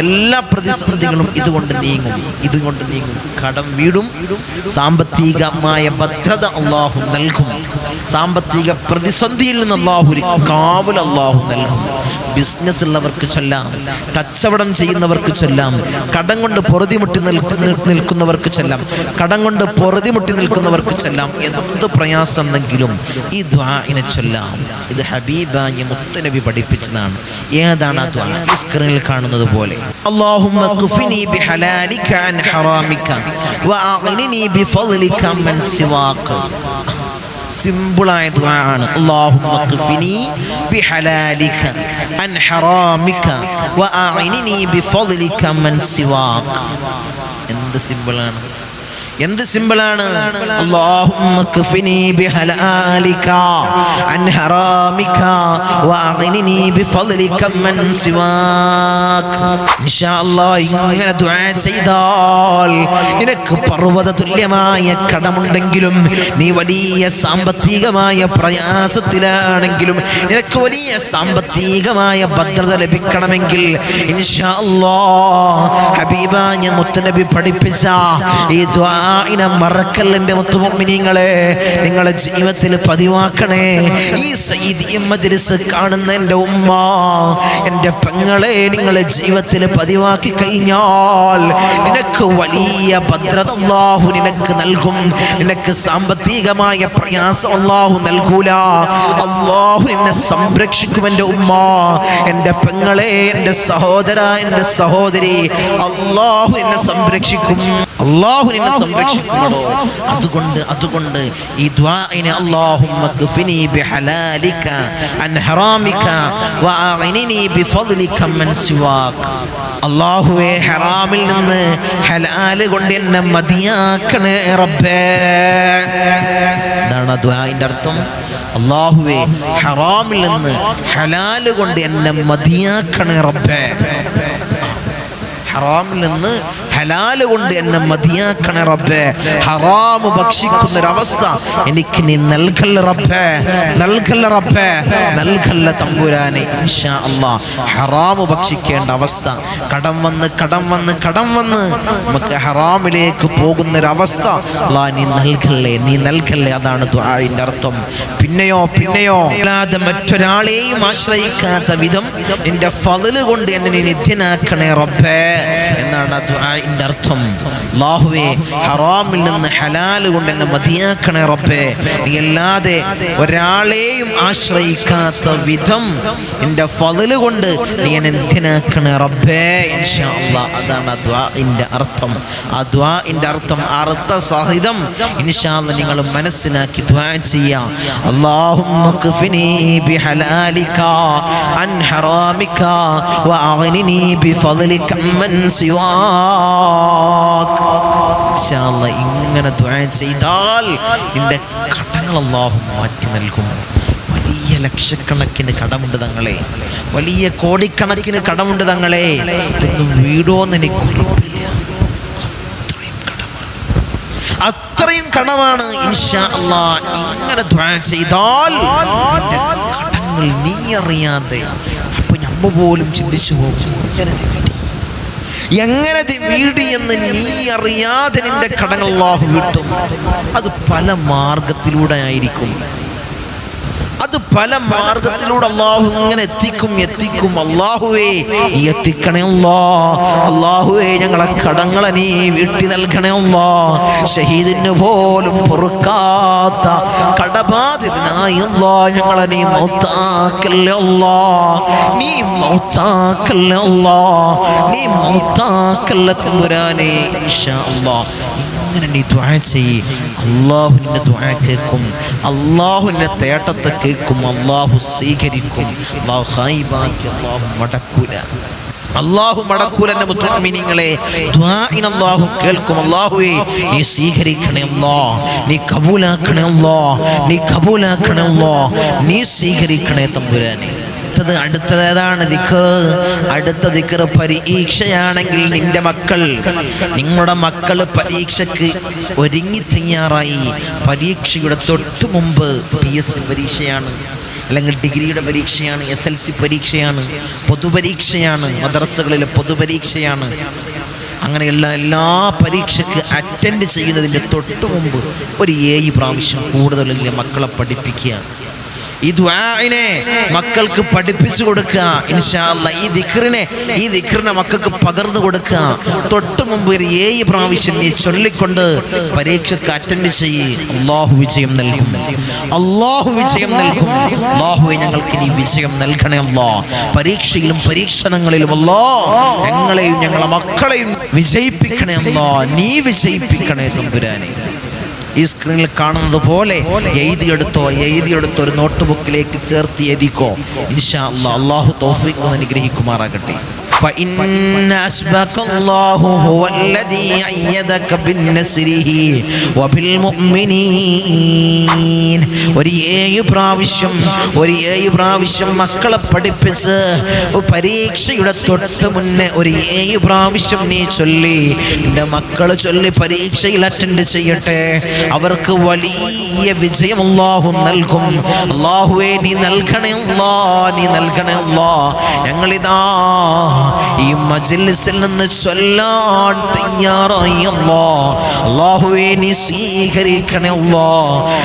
എല്ലാ പ്രതിസന്ധികളും ഇതുകൊണ്ട് നീങ്ങും. കടം വീടും, സാമ്പത്തികമായ ഭദ്രത അല്ലാഹു നൽകും. സാമ്പത്തിക പ്രതിസന്ധിയിൽ നിന്ന് അല്ലാഹു കാവൽ അല്ലാഹു നൽകും. ബിസിനസ് ഉള്ളവർക്ക് ചൊല്ലാം, കച്ചവടം ചെയ്യുന്നവർക്ക് ചൊല്ലാം, കടം കൊണ്ട് പൊറുതിമുട്ടി നിൽക്കുന്നവർക്ക് ചൊല്ലാം, കടം കൊണ്ട് പൊറുതിമുട്ടി നിൽക്കുന്നവർക്ക് ചൊല്ലാം. എന്ത് പ്രയാസമെങ്കിലും ഈ ദുആഇനെ ചൊല്ലാം. ഇത് ഹബീബായ മുത്തുനബി പഠിപ്പിച്ചതാണ്. ഏതാണ് ആ ദുആ? ഈ സ്ക്രീനിൽ കാണുന്നത് പോലെ, അല്ലാഹുമ്മ ഖുഫിനി ബിഹലാലിക അൻ ഹറാമിക വഅഗ്നിനി ബിഫളിക മൻ സിവാക. സിമ്പിളായ ദുആ ആണ്. അല്ലാഹുമ്മ ഖ്ഫിനി ബിഹലാലിക അൻ ഹറാമിക വഅഗ്നിനി ബിഫളിക മൻ സിവാക. എന്ത് സിമ്പിളാണ്. അല്ലാഹുമ്മ ഖ്ഫിനി ബിഹലാലിക അൻ ഹറാമിക വഅഗ്നിനി ബിഫളിക മൻ സിവാക. ഇൻഷാ അല്ലാഹ് ഇങ്ങനെ ദുആ ചെയ്താൽ നിനക്ക് പർവ്വത തുല്യമായ കടമുണ്ടെങ്കിലും, നീ വലിയ സാമ്പത്തികമായ പ്രയാസത്തിലാണെങ്കിലും, നിനക്ക് വലിയ സാമ്പത്തികമായ ഭദ്രത ലഭിക്കണമെങ്കിൽ ഇൻഷാ അല്ലാഹ് ഹബീബായ മുത്തുനബി പഠിപ്പിച്ച ഈ ദുആ മറക്കല്ല. എൻ്റെ മുത്തുമുഅ്മിനീങ്ങളെ, നിങ്ങളെ ജീവിതത്തിൽ പതിവാക്കണേ. ഈ സയ്യിദി മജ്ലിസ് കാണുന്ന എൻ്റെ ഉമ്മ, എൻ്റെ പെങ്ങളെ, നിങ്ങളെ ജീവിതത്തിൽ പതിവാക്കി കഴിഞ്ഞാൽ നിനക്ക് വലിയ ഭദ്രത അല്ലാഹു നിനക്ക് നൽകും. നിനക്ക് സാമ്പത്തികമായ പ്രയാസം അല്ലാഹു നൽകൂല. അല്ലാഹു നിന്നെ സംരക്ഷിക്കും. എൻ്റെ ഉമ്മ, എൻ്റെ പെങ്ങളെ, എൻ്റെ സഹോദര, എൻ്റെ സഹോദരി, അല്ലാഹു നിന്നെ സംരക്ഷിക്കും. അല്ലാഹു നിന്നെ സംരക്ഷിക്കുമോ. അതുകൊണ്ട് ഈ ദുആഇനെ അല്ലാഹുമ്മ ഖ്ഫിനി ബിഹലാലിക അൻ ഹറാമിക വഅഗ്നിനി ബിഫളിക മൻ സിവാക. അല്ലാഹുവേ, ഹറാമിൽ നിന്ന് ഹലാല് കൊണ്ട് എന്നെ മതിയാക്കണേ റബ്ബേ. എന്താണ് ദുആഇന്റെ അർത്ഥം? അല്ലാഹുവേ, ഹറാമിൽ നിന്ന് ഹലാല് കൊണ്ട് എന്നെ മതിയാക്കണേ റബ്ബേ. ഹറാമിൽ നിന്ന് ഹലാല് കൊണ്ട് എന്നെ മതിയാക്കണേ റബ്ബേ. ഹറാമ് ഭക്ഷിക്കുന്നൊരവസ്ഥ എനിക്ക് നീ നൽകല്ല റബ്ബേ, നൽകല്ല തമ്പുരാനെ. ഇൻഷാ അല്ലാഹ് ഹറാമ് ഭക്ഷിക്കേണ്ട അവസ്ഥ, കടം വന്ന് നമുക്ക് ഹറാമിലേക്ക് പോകുന്നൊരവസ്ഥ അല്ലാഹ് നീ നൽകല്ലേ. അതാണ് ദുആഇന്റെ അർത്ഥം. പിന്നെയോ അല്ലാതെ മറ്റൊരാളെയും ആശ്രയിക്കാത്ത വിധം നിന്റെ ഫളല് കൊണ്ട് എന്നെ നീ നിത്യനാക്കണേ റബ്ബേ എന്നാണ് ദുആഇന്റെ അർത്ഥം. അല്ലാഹുവേ, ഹറാമിൽ നിന്ന് ഹലാൽ കൊണ്ട് എന്നെ മതിയാക്കണേ റബ്ബേ. നീ അല്ലാതെ ഒരാളെയും ആശ്രയിക്കാത്ത വിധം നിന്റെ ഫളല് കൊണ്ട് നീ എന്നെ നിത്യനാക്കണേ റബ്ബേ. ഇൻഷാ അല്ലാഹ് അതാണ് ദുആഇന്റെ അർത്ഥം. ആ ദുആഇന്റെ അർത്ഥം അർത്ഥസഹിതം ഇൻഷാ അല്ലാഹ് നിങ്ങൾ മനസ്സിലാക്കി ദുആ ചെയ്യാം. അല്ലാഹുമ്മ ഖ്ഫിനി ബിഹലാലിക അൻ ഹറാമിക വഅഗ്നിനി ബിഫളിക മൻ സിവാക. ഇൻഷാ അല്ലാഹ് ഇങ്ങനെ ദുആ ചെയ്താൽ നിന്റെ കടങ്ങൾ അല്ലാഹു മാറ്റി നൽകും. വലിയ ലക്ഷക്കണക്കിന് കടമുണ്ട് തങ്ങളെ, വലിയ കോടിക്കണക്കിന് കടമുണ്ട് തങ്ങളെ. ഇതൊന്നും വീടോന്ന് എനിക്ക് ഉറപ്പില്ല. അത്രയും കടമാണ്. ഇൻഷാ അല്ലാഹ് ഇങ്ങനെ ദുആ ചെയ്താൽ നിന്റെ കടങ്ങൾ നീ അറിയാതെ, അപ്പൊ നമ്മ പോലും ചിന്തിച്ചു പോകും, എങ്ങനെ വീടിയെന്ന് നീ അറിയാതെ നിന്റെ കടങ്ങൾ അല്ലാഹു വീട്ടും. അത് പല മാർഗത്തിലൂടെ ആയിരിക്കും. അത് പല മാർഗത്തിലൂടെ അല്ലാഹു ഇങ്ങനെ എത്തിക്കും. അല്ലാഹുവേ നീ എത്തിക്കണേ അല്ലാഹുവേ ഞങ്ങളെ കടങ്ങളെ നീ വീട്ടി നൽകണേ അല്ലാ. ഷഹീദിന് പോലും പൊറുക്കാത്ത കടബാധിതനായി അല്ലാ ഞങ്ങളെ നീ മൗത്താക്കല്ലേ അല്ലാ. നീ മൗത്താക്കല്ലേ അല്ലാ. നീ മൗത്താക്കല്ലേ തമ്പുരാനെ ഇൻഷാ അല്ലാഹ്. അങ്ങനെ നീ ദുആ ചെയ്യ്. അല്ലാഹു നിന്റെ ദുആ കേൾക്കും. അല്ലാഹു നിന്റെ തേട്ടത്തെ കേൾക്കും. അല്ലാഹു സ്വീകരിക്കും. അല്ലാഹു ഖൈബാക്കി അല്ലാഹു മടക്കൂല. അല്ലാഹു മടക്കൂല. എൻ്റെ മുഅ്മിനീങ്ങളെ ദുആഇന അല്ലാഹു കേൾക്കും. അല്ലാഹുവേ നീ സ്വീകരിക്കണേ അല്ലാ. നീ കബൂലാക്കണേ അല്ലാ. നീ കബൂലാക്കണേ അല്ലാ. നീ സ്വീകരിക്കണേ തമ്പുരാനെ. അടുത്തത് ഏതാണ്? ദിക്ർ. അടുത്ത ദിക്ർ പരീക്ഷയാണെങ്കിൽ നിങ്ങളുടെ മക്കൾ പരീക്ഷയ്ക്ക് ഒരുങ്ങി തയ്യാറായി. പരീക്ഷയുടെ തൊട്ട് മുമ്പ് PSC പരീക്ഷയാണ്, അല്ലെങ്കിൽ ഡിഗ്രിയുടെ പരീക്ഷയാണ്, SLC പരീക്ഷയാണ്, പൊതുപരീക്ഷയാണ്, മദ്രസകളിലെ പൊതുപരീക്ഷയാണ്. അങ്ങനെയുള്ള എല്ലാ പരീക്ഷയ്ക്ക് അറ്റൻഡ് ചെയ്യുന്നതിൻ്റെ തൊട്ട് മുമ്പ് ഒരു 7 പ്രാവശ്യം കൂടുതൽ മക്കളെ പഠിപ്പിക്കുക. ഈ ദുആഇനെ മക്കൾക്ക് പഠിപ്പിച്ചു കൊടുക്കുക. ഇൻഷാ അല്ലാഹ് ഈ ദിക്റിനെ മക്കൾക്ക് പകർന്നു കൊടുക്കുക. തൊട്ട് മുമ്പ് ഒരു 7 പ്രാവശ്യം നീ ചൊല്ലിക്കൊണ്ട് പരീക്ഷയ്ക്ക് അറ്റൻഡ് ചെയ്യ്. അല്ലാഹു വിജയം നൽകും. അല്ലാഹു വിജയം നൽകും. അല്ലാഹുവേ ഞങ്ങൾക്ക് നീ വിജയം നൽകണേ അല്ലാ. പരീക്ഷയിലും പരീക്ഷണങ്ങളിലും അല്ലാ ഞങ്ങളെയും ഞങ്ങളെ മക്കളെയും വിജയിപ്പിക്കണേ അല്ലാ. നീ വിജയിപ്പിക്കണേ തമ്പുരാനെ. ഈ സ്ക്രീനിൽ കാണുന്നത് പോലെ എഴുതിയെടുത്തോ ഒരു നോട്ട് ബുക്കിലേക്ക് ചേർത്ത് എഴുതിക്കോ. ഇൻഷാ അല്ലാഹ്. അല്ലാഹു തൗഫീഖ് അനുഗ്രഹിക്കുമാറാകട്ടെ. فإن أسبق الله هو الذي أيدك بالنصره وبالمؤمنين. ഒരു 7 പ്രാവശ്യം മക്കളെ പഠിപ്പിച്ച് പരീക്ഷയുടെ തൊട്ട് മുന്നേ ഒരു 7 പ്രാവശ്യം നീ ചൊല്ലി. എൻ്റെ മക്കള് ചൊല്ലി പരീക്ഷയിൽ അറ്റൻഡ് ചെയ്യട്ടെ. അവർക്ക് വലിയ വിജയം അല്ലാഹു നൽകും. അല്ലാഹുവേ നീ നൽകണേ അല്ലാ. നീ നൽകണേ അല്ലാ. ഞങ്ങളിതാ ഈ മജ്ലിസിൽ നിന്ന് ചൊല്ലാൻ തയ്യാറായി അല്ലാ. അല്ലാഹുവേ നീ സ്വീകരിക്കണേ അല്ലാ.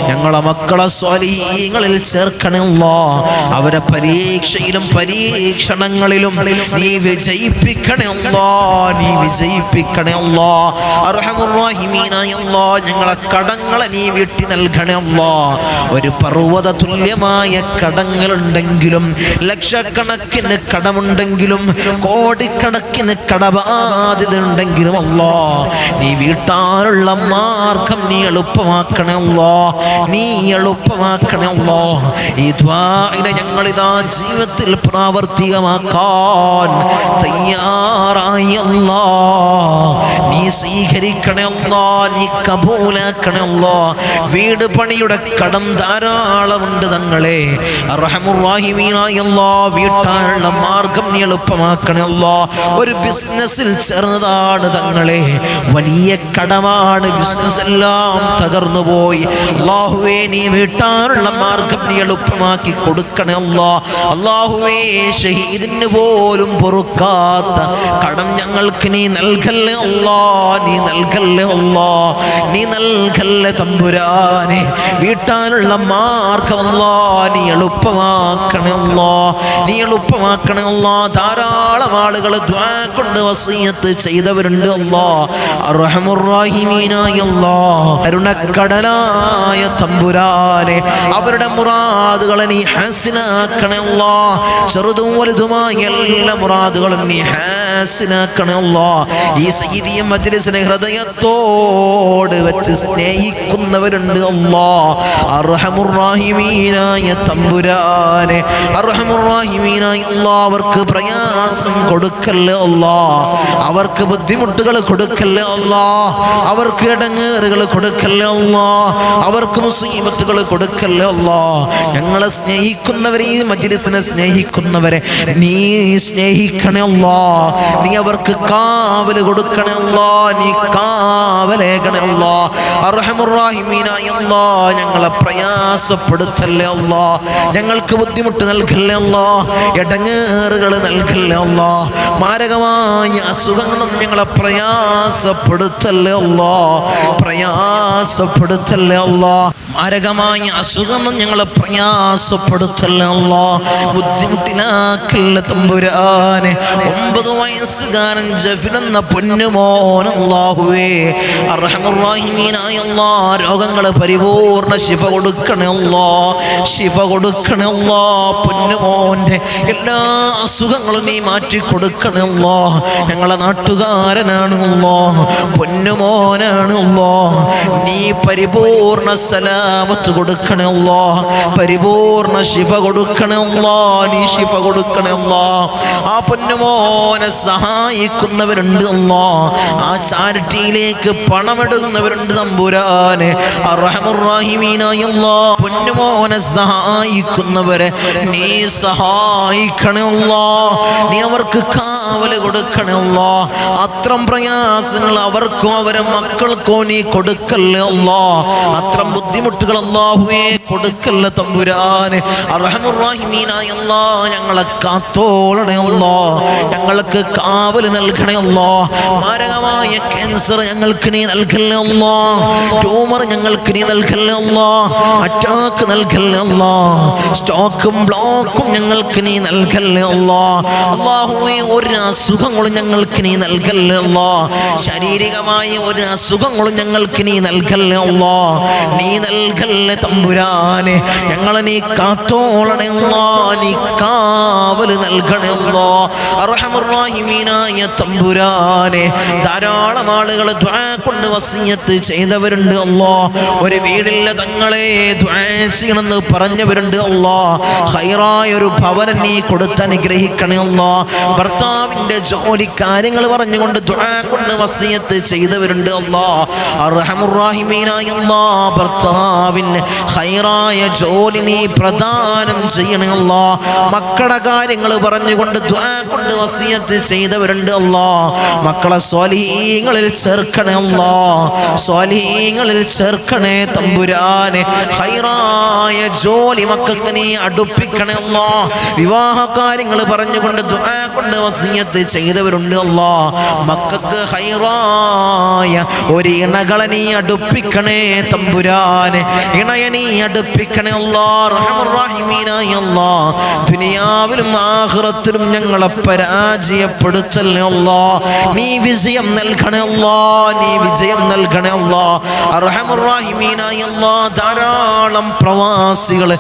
ഞങ്ങളെ മക്കളെ സ്വാലിഹീങ്ങളിൽ ചേർക്കണേ അല്ലാ. അവരെ പരീക്ഷയിലും പരീക്ഷണങ്ങളിലും നീ വിജയിപ്പിക്കണേ അല്ലാ. നീ വിജയിപ്പിക്കണേ അല്ലാ. അർഹമുർ റഹീമീനായ അല്ലാ ഞങ്ങളെ കടങ്ങളെ നീ വീട്ടി നൽകണേ അല്ലാ. ഒരു പർവ്വത തുല്യമായ കടങ്ങളുണ്ടെങ്കിലും, ലക്ഷക്കണക്കിന് കടമുണ്ടെങ്കിലും, കോടിക്കണക്കിന് കടബാധ്യതയുണ്ടെങ്കിലും അല്ലാ നീ വീട്ടാനുള്ള മാർഗം നീ എളുപ്പമാക്കണേ അല്ലാ. നീ എളുപ്പമാക്കണേ അല്ലാ. ഈ ദുആഇനെ ഞങ്ങളിതാ ജീവിതത്തിൽ പ്രാവർത്തികമാക്കാൻ തയ്യാറായി അല്ലാ. നീ സ്വീകരിക്കണേ അല്ലാ. നീ കബൂലാക്കണേ അല്ലാ. വീട് പണിയുടെ കടം ധാരാളമുണ്ട് തങ്ങളെ. അർഹമുർ റഹീമീനായ അല്ലാ വീട്ടാനുള്ള മാർഗം നീ എളുപ്പമാക്കണേ അല്ലാ. ഒരു ബിസിനസ്സിൽ ചേർന്നതാണ് തങ്ങളെ, വലിയ കടമാണ്, ബിസിനസ് എല്ലാം തകർന്നു പോയി. അല്ലാഹുവേ നീ വീട്ടാനുള്ള മാർഗം നീ എളുപ്പമാക്കി കൊടുക്കണേ അല്ലാ. അല്ലാഹുവേ ഷഹീദിന് പോലും പൊറുക്കാത്ത കടം ഞങ്ങൾക്ക് നീ നൽകല്ലേ അല്ലാ. നീ നൽകല്ലേ അല്ലാ. നീ നൽകല്ലേ തമ്പുരാനെ. വീട്ടാനുള്ള മാർഗം അല്ലാ നീ എളുപ്പമാക്കണേ അല്ലാ. നീ എളുപ്പമാക്കണേ അല്ലാ. ധാരാളം ആളുകൾ ദുആ കൊണ്ട് വസിയത്ത് ചെയ്തവരുണ്ട് അല്ലാ. അർഹമുർ റഹീമീനായ അല്ലാ കരുണക്കടലായ തമ്പുരാനെ അവരുടെ മുറാദുകളെ നീ ഹാസിനാക്കണേ അല്ലാ. ചെറുതും വലുതുമായ എല്ലാ മുറാദുകളും നീ ഹാസിനാക്കണേ അല്ലാ. ഈ സയ്യിദിയ മജ്ലിസിനെ ഹൃദയത്തോട് വെച്ച് സ്നേഹിക്കുന്നവരുണ്ട് അല്ലാ. അർഹമുർ റഹീമീനായ തമ്പുരാനെ, അർഹമുർ റഹീമീനായ അല്ലാ അവർക്ക് പ്രയാസം കൊടുക്കല്ലേ അല്ലാ. അവർക്ക് ബുദ്ധിമുട്ടുകൾ കൊടുക്കല്ലേ അല്ലാ. അവർക്ക് ഇടങ്ങേറുകൾ കൊടുക്കല്ലേ അല്ലാ. അവർക്ക് മുസീബത്തുകൾ കൊടുക്കല്ലേ അല്ലാ. ഞങ്ങളെ സ്നേഹിക്കുന്നവരെ, ഈ മജ്ലിസിനെ സ്നേഹിക്കുന്നവരെ നീ സ്നേഹിക്കണേ അല്ലാ. നീ അവർക്ക് കാവല് കൊടുക്കണേ അല്ലാ. നീ കാവലേകണേ അല്ലാ. അർഹമുർ റഹീമീനായ അല്ലാഹ് ഞങ്ങളെ പ്രയാസപ്പെടുത്തല്ലേ അല്ലാഹ്, ഞങ്ങൾക്ക് ബുദ്ധിമുട്ട് നൽകല്ലേ അല്ലാഹ്, ഇടങ്ങേറുകൾ നൽകല്ലേ അല്ലാഹ്, മാരകമായ അസുഖങ്ങളും ഞങ്ങളെ പ്രയാസപ്പെടുത്തല്ലേ അല്ലാഹ്, പ്രയാസപ്പെടുത്തല്ലേ അല്ലാഹ്, മാരകമായ അസുഖമൊന്നും ഞങ്ങളെ പ്രയാസപ്പെടുത്തല്ലേ അല്ലാഹ്, ബുദ്ധിമുട്ടിലാക്കല്ലേ തമ്പുരാനെ. 9 വയസ്സുകാരൻ ജഫിർ എന്ന പൊന്നുമോൻ അല്ലാഹുവേ അർഹമുർ റഹീമീനായ അല്ലാഹ് രോഗങ്ങളെ പരിപൂർണ ശിഫ കൊടുക്കണേ അല്ലാഹ്, ശിഫ കൊടുക്കണേ അല്ലാഹ്. പൊന്നുമോൻ്റെ എല്ലാ അസുഖങ്ങളും നീ മാറ്റി കൊടുക്കണേ അല്ലാഹ്. ഞങ്ങളെ നാട്ടുകാരനാണ് അല്ലാഹ്, പൊന്നുമോനാണ് അല്ലാഹ്. നീ പരിപൂർണ സലാമത്ത് കൊടുക്കണേ അല്ലാഹ്, പരിപൂർണ ശിഫ കൊടുക്കണേ അല്ലാഹ്, നീ ശിഫ കൊടുക്കണേ അല്ലാഹ്. ആ പൊന്നുമോനെ സഹായിക്കുന്നവരുണ്ട് അല്ലാഹ്, ആ ചാരിറ്റിയിലേക്ക് പണമിടുന്നവരുണ്ട് തമ്പുരാനെ. അർഹമുർ റഹീമീനായ അല്ലാഹ് പൊന്നുമോനെ സഹായിക്കുന്നവരെ നീ സഹായിക്കണേ അല്ലാഹ്, നീ അവർക്ക് കാവല് കൊടുക്കണേ അല്ലാഹ്. അത്രം പ്രയാസങ്ങൾ അവർക്കോ അവരെ മക്കൾക്കോ നീ കൊടുക്കല്ലേ അല്ലാഹ്, അത്രം ബുദ്ധിമുട്ടുകൾ അല്ലാഹുവേ കൊടുക്കല്ലേ തമ്പുരാനെ. അർഹമുർ റഹീമീനായ അല്ലാഹ് ഞങ്ങളെ കാത്തോളണേ അല്ലാഹ്, ഞങ്ങൾക്ക് കാവല് നൽകണേ അല്ലാഹ്. മാരകമായ ക്യാൻസർ ഞങ്ങൾക്ക് നീ നൽകല്ലേ അല്ലാഹ്, ട്യൂമർ ഞങ്ങൾക്ക് നീ നൽകല്ലേ അല്ലാഹ്, അറ്റാക്ക് നൽകല്ലേ അല്ലാഹ്, സ്റ്റോക്കും ബ്ലോക്കും ഞങ്ങൾക്ക് നീ നൽകല്ലേ അല്ലാഹ്. അല്ലാഹുവേ ഒരു അസുഖങ്ങളും ഞങ്ങൾക്ക് നീ നൽകല്ലേ അല്ലാഹ്, ശാരീരികമായ ഒരു അസുഖങ്ങളും ഞങ്ങൾക്ക് നീ നൽകല്ലേ അല്ലാഹ്, നീ നൽകല്ലേ തമ്പുരാനെ. ഞങ്ങളെ നീ കാത്തോളണേ അല്ലാഹ്, നീ കാവല് നൽകണേ അല്ലാഹ്. അർഹമുർ റഹീമീനായ തമ്പുരാനെ ധാരാളം ആളുകൾ ദുആ കൊണ്ട് വസിയത്ത് ചെയ്തവരുണ്ട് അല്ലാഹ്, ഒരു വീടില്ല തങ്ങളെ ദുആ ചെയ്യണമെന്ന് പറഞ്ഞവരുണ്ട് അല്ലാഹ്. ഖൈറായ ഒരു ഭവനം നീ കൊടുത്ത് അനുഗ്രഹിക്കണേ അല്ലാഹ്. ഭർത്താവിൻ്റെ ജോലി കാര്യങ്ങൾ പറഞ്ഞുകൊണ്ട് ദുആ കൊണ്ട് വസിയത്ത് ചെയ്തവരുണ്ട് അല്ലാഹ്. അർഹമുർ റഹീമീനായ അല്ലാഹ് ഭർത്താവിന് ഖൈറായ ജോലി നീ പ്രദാനം ചെയ്യണേ അല്ലാഹ്. മക്കളുടെ കാര്യങ്ങൾ പറഞ്ഞുകൊണ്ട് ദുആ കൊണ്ട് വസിയത്ത് ചെയ്തവരുണ്ട് അല്ലാഹ്. മക്കളെ സ്വാലിഹീങ്ങളിൽ ചേർക്കണേ അല്ലാഹ്, സ്വാലിഹീങ്ങളിൽ ചേർക്കണേ തമ്പുരാനെ. ഖൈറായ ജോലി മക്കൾക്ക് നീ അടുപ്പിക്കണേ അല്ലാഹ്. വിവാഹ കാര്യങ്ങൾ പറഞ്ഞുകൊണ്ട് ദുആ കൊണ്ട് വസിയത്ത് ചെയ്തവരുണ്ട് അല്ലാഹ്. മക്കൾക്ക് ഖൈറായ ഒരു ഇണകളെ നീ അടുപ്പിക്കണേ തമ്പുരാനെ, ഇണയെ നീ അടുപ്പിക്കണേ അല്ലാഹ്. റഹ്മാൻ റഹീമീനായ അല്ലാഹ് ദുനിയാവിലും ആഖിറത്തിലും ഞങ്ങളെ പരാജയപ്പെടുത്തല്ലേ അല്ലാഹ്, നീ വിജയം നൽകണേ അല്ലാഹ്, നീ വിജയം നൽകണേ അല്ലാഹ്. റഹ്മാൻ റഹീമീനായ അല്ലാഹ് ധാരാളം പ്രവാസികൾ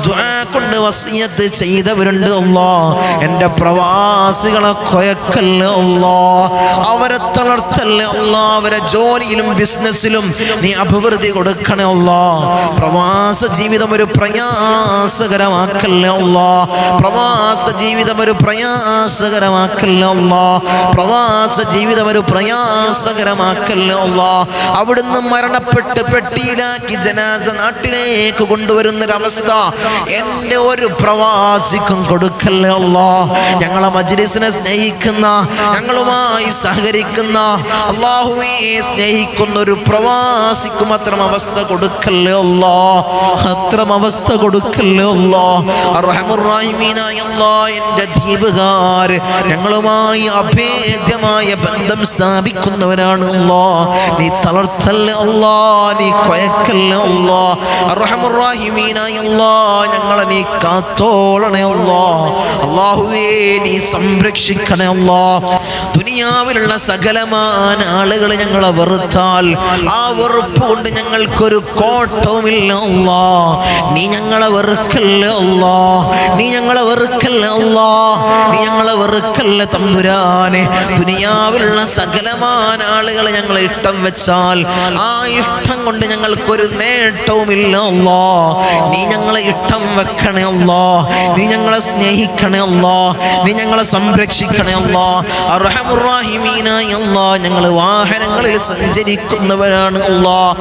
ദുആ കൊണ്ട് വസിയത്ത് ചെയ്തവരുണ്ട് അല്ലാഹ്. എൻ്റെ പ്രവാസികളെ കൊയക്കല്ലേ അല്ലാഹ്, അവരെ തളർത്തല്ലേ അല്ലാഹ്, അവരെ ജോലിയിലും ബിസിനസ്സിലും നീ അഭിവൃദ്ധി കൊടുക്കണേ അല്ലാഹ്. പ്രവാസ ജീവിതം ഒരു പ്രയാസകരമാക്കല്ലേ അല്ലാഹ്, പ്രവാസ ജീവിതം ഒരു പ്രയാസകരമാക്കല്ലേ അല്ലാഹ്, പ്രവാസ ജീവിതം ഒരു പ്രയാസകരമാക്കല്ലേ അല്ലാഹ്. അവിടുന്ന് മരണപ്പെട്ട് പെട്ടിയിലാക്കി ജനാസ നാട്ടിലേക്ക് കൊണ്ടുവരുന്നൊരവസ്ഥ എൻ്റെ ഒരു പ്രവാസിക്കും കൊടുക്കല്ലേ അല്ലാഹ്. ഞങ്ങളെ മജ്‌ലിസിനെ സ്നേഹിക്കുന്ന, ഞങ്ങളുമായി സഹകരിക്കുന്ന, അല്ലാഹുവേ സ്നേഹിക്കുന്ന ഒരു പ്രവാസിക്കും അത്തരം അവസ്ഥ കൊടുക്കല്ലേ അല്ലാഹ്, അത്തരം അവസ്ഥ കൊടുക്കല്ലേ അല്ലാഹ്. അർഹമുർ റഹീമീനായ അല്ലാഹ് എൻ്റെ ദ്വീപുകാർ ഞങ്ങളുമായി അഭേദ്യമായ ബന്ധം സ്ഥാപിക്കുന്നവരാണ് അല്ലാഹ്, നീ തളർത്തല്ലേ അല്ലാഹ്, നീ കൊയക്കല്ലേ അല്ലാഹ്. അർഹമുർ റഹീമീനായ അല്ലാഹ് ഞങ്ങളെ നീ കാത്തോളണേ അല്ലാഹ്. അല്ലാഹുവേ നീ സംരക്ഷിക്കണേ അല്ലാഹ്. ദുനിയാവിലുള്ള സകലമാന ആളുകൾ ഞങ്ങളെ വെറുത്താൽ ആ വെറുപ്പ് കൊണ്ട് ഞങ്ങൾക്കൊരു കോട്ടവുമില്ല അല്ലാഹ്. നീ ഞങ്ങളെ വെറുക്കല്ലേ അല്ലാഹ്, നീ ഞങ്ങളെ വെറുക്കല്ലേ അല്ലാഹ്, നീ ഞങ്ങളെ വെറുക്കല്ലേ തമ്പുരാനെ. ദുനിയാവിലുള്ള സകലമാന ആളുകൾ ഞങ്ങളെ ഇഷ്ടം വെച്ചാൽ ആ ഇഷ്ടം കൊണ്ട് ഞങ്ങൾക്കൊരു നേട്ടവുമില്ല അല്ലാഹ്. നീ ഞങ്ങളെ ഇഷ്ടം വെക്കണേ അല്ലാഹ്, നീ ഞങ്ങളെ സ്നേഹിക്കണേ അല്ലാഹ്, നീ ഞങ്ങളെ സംരക്ഷിക്കണേ അല്ലാഹ്. അർഹമുർ റഹീമീനായ അല്ലാഹ്, ഞങ്ങൾ വാഹനങ്ങളിൽ സഞ്ചരിക്കുന്നവരാണ് അല്ലാഹ്.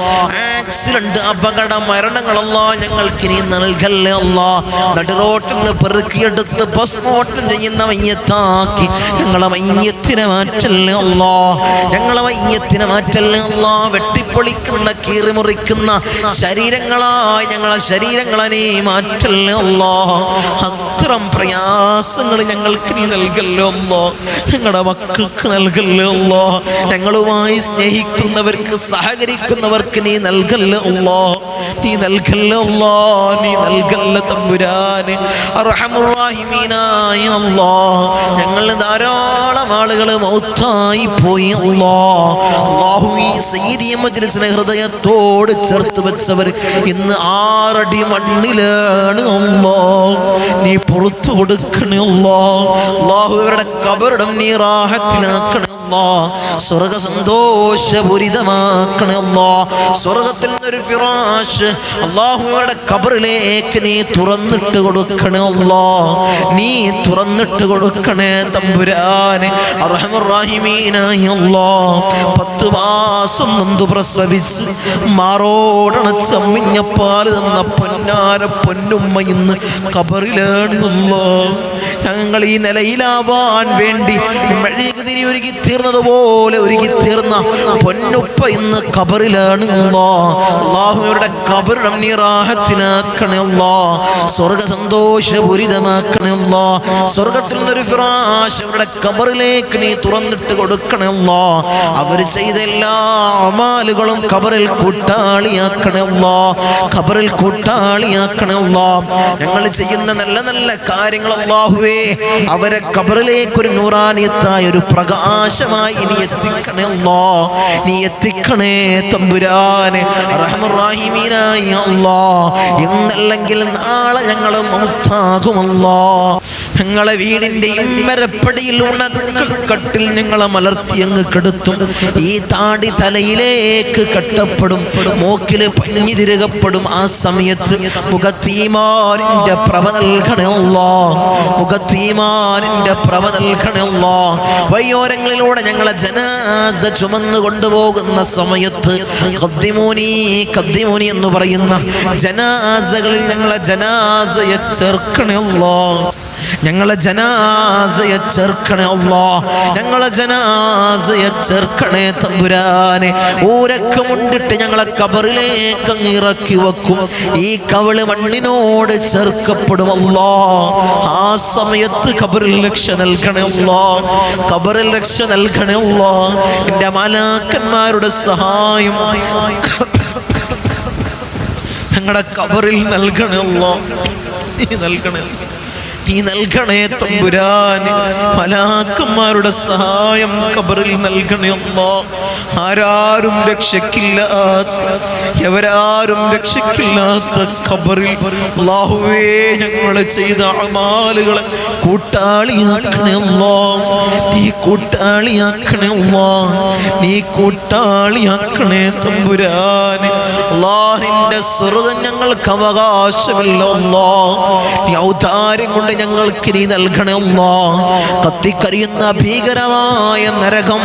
ആക്സിഡന്റ്, അപകട മരണങ്ങൾ അല്ലാഹ് ഞങ്ങൾക്ക് നീ നൽകല്ലേ അല്ലാഹ്. നടുറോട്ടിൽ നിന്ന് പെറുക്കിയെടുത്ത് പോസ്റ്റ്മോർട്ടം ചെയ്യുന്ന മയ്യത്താക്കി ഞങ്ങളെ മയ്യത്തിനെ മാറ്റല്ലേ അല്ലാഹ്. ഞങ്ങളെ മയ്യത്തിനെ മാറ്റല്ലേ അല്ലാഹ്. വെട്ടിപ്പൊളിക്കുന്ന, കീറിമുറിക്കുന്ന ശരീരങ്ങളായി ഞങ്ങളെ ശരീരങ്ങളെ നീ മാറ്റല്ലേ അല്ലാഹ്. അത്തരം പ്രയാസങ്ങൾ ഞങ്ങൾക്ക് നീ നൽകല്ലോ അല്ലാഹ്. ഞങ്ങളുടെ മക്കൾക്ക് നൽകല്ലോ അല്ലാഹ്. ഞങ്ങളുമായി സ്നേഹിക്കുന്നവർക്ക്, സഹകരിക്കുന്നവർക്ക് നീ നൽകല്ലോ അല്ലാഹ്. നീ നൽകല്ലോ അല്ലാഹ്. നീ നൽകല്ലോ തമ്പുരാനെ. അർഹമുർ റഹീമീനായ അല്ലാഹ്, ഞങ്ങൾ ധാരാളം ആളുകൾ മൗത്തായി പോയി അല്ലാഹ്. അല്ലാഹു ഈ സയ്യിദിയ മജ്ലിസിനെ ഹൃദയത്തോട് ചേർത്ത് വെച്ചവർ ഇന്ന് 6 അടി മണ്ണിലാണ് അല്ലാഹ്. നീ പുറത്തു കൊടുക്കണേ അല്ലാഹ്. അല്ലാഹു ഇവരുടെ ഖബറിടം നീ റാഹത്തിലാക്കണേ അല്ലാഹ്. സ്വർഗ്ഗ സന്തോഷപൂരിതമാക്കണേ അല്ലാഹ്. സ്വർഗ്ഗത്തിൽ നിന്നൊരു ഫിറാശ് അല്ലാഹു ഇവരുടെ ഖബറിലേക്ക് നീ തുറന്നിട്ട് കൊടുക്കണേ അല്ലാഹ്. നീ തുറന്നിട്ട് കൊടുക്കണേ തമ്പുരാനെ. അർഹമുർ റഹീമീനായ അല്ലാഹ്, 10 മാസം നൊന്തു പ്രസവിച്ച് മാറോടണച്ച് അമ്മിഞ്ഞപ്പാൽ തന്ന പൊന്നാര പൊന്നുമ്മ ഇന്ന് ഖബറിലാണ് അല്ലാഹ്. ഞങ്ങൾ ഈ നിലയിലാവാൻ വേണ്ടി മെഴുകുതിരി ഒരുക്കി തീർന്നതുപോലെ ഒരുക്കി തീർന്ന പൊന്നുപ്പ ഇന്ന് ഖബറിലാണ് അല്ലാഹ്. അല്ലാഹുവിന്റെ ഖബറിടം നീ റാഹത്തിലാക്കണേ അല്ലാഹ്. സ്വർഗ്ഗ സന്തോഷപൂരിതമാക്കണേ അല്ലാഹ്. സ്വർഗ്ഗത്തിൽ നിന്നൊരു ഫിറാശ് അവരുടെ ഖബറിലേക്ക് നീ തുറന്നിട്ട് കൊടുക്കണേ അല്ലാഹ്. അവർ ചെയ്ത എല്ലാ അമാലുകളും ഖബറിൽ കൂട്ടാളിയാക്കണേ അല്ലാഹ്. ഖബറിൽ കൂട്ടാളിയാക്കണേ അല്ലാഹ്. ഞങ്ങൾ ചെയ്യുന്ന നല്ല നല്ല കാര്യങ്ങൾ അല്ലാഹുവേ അവരെ ഖബറിലേക്ക് ഒരു നൂറാനിയത്തായ ഒരു പ്രകാശമായി നീ എത്തിക്കണേ അല്ലാഹ്. നീ എത്തിക്കണേ തമ്പുരാനെ. റഹ്മർ റഹീമീനായ അല്ലാഹ്, ഇന്നല്ലെങ്കിൽ നാളെ ഞങ്ങൾ മൗത്താകും അല്ലാഹ്. ഞങ്ങളെ വീടിന്റെ ഇമ്മരപ്പടിയിൽ ഉണക്കക്കട്ടിൽ ഞങ്ങളെ മലർത്തി അങ്ങ് കെടുത്തും. ഈ താടി തലയിലേക്ക് കെട്ടപ്പെടും, മൂക്കില് പഞ്ഞി തിരുകപ്പെടും. ആ സമയത്ത് മുഖത്തീമാനിന്റെ പ്രഭ നൽകണേ അല്ലാഹ്. മുഖത്തീമാനിന്റെ പ്രഭ നൽകണേ അല്ലാഹ്. വയ്യോരങ്ങളിലൂടെ ഞങ്ങളെ ജനാസ ചുമന്നു കൊണ്ടുപോകുന്ന സമയത്ത് ഖദ്ദിമൂനി ഖദ്ദിമൂനി എന്ന് പറയുന്ന ജനാസകളിൽ ഞങ്ങളെ ജനാസയെ ചേർക്കണേ അല്ലാഹ്. ഞങ്ങളെ ജനാസയെ ചേർക്കണേ അല്ലാഹ്. ഞങ്ങളെ ജനാസയെ ചേർക്കണേ തമ്പുരാനെ. ഊരക്കമുണ്ടിട്ട് ഞങ്ങളെ ഖബറിലേക്ക് അങ്ങ് ഇറക്കി വെക്കും. ഈ കവിള് മണ്ണിനോട് ചേർക്കപ്പെടും അല്ലാഹ്. ആ സമയത്ത് ഖബറിൽ രക്ഷ നൽകണേ അല്ലാഹ്. ഖബറിൽ രക്ഷ നൽകണേ അല്ലാഹ്. എൻ്റെ മലാക്കന്മാരുടെ സഹായം ഞങ്ങളുടെ ഖബറിൽ നൽകണേ അല്ലാഹ്. നീ നൽകണേ, നീ നൽകണേ തമ്പുരാനെ. മലാക്കന്മാരുടെ സഹായം ഖബറിൽ നൽകണേ അല്ലാഹ്. ആരാരും രക്ഷയ്ക്കില്ലാത്ത, എവരാരും രക്ഷയ്ക്കില്ലാത്ത ഖബറിൽ അല്ലാഹുവേ ഞങ്ങളെ ചെയ്ത അമാലുകളെ കൂട്ടാളിയാക്കണേ അല്ലാഹ്. നീ കൂട്ടാളിയാക്കണേ അല്ലാഹ്. നീ കൂട്ടാളിയാക്കണേ തമ്പുരാനെ. അല്ലാഹുവിന്റെ സ്വർഗ്ഗം ഞങ്ങൾക്ക് അവകാശമില്ല അല്ലാഹ്. നീ ഔദാര്യം കൊണ്ട് ഞങ്ങൾക്ക് നീ നൽകണേ അല്ലാഹ്. കത്തിക്കരിയുന്ന ഭീകരമായ നരകം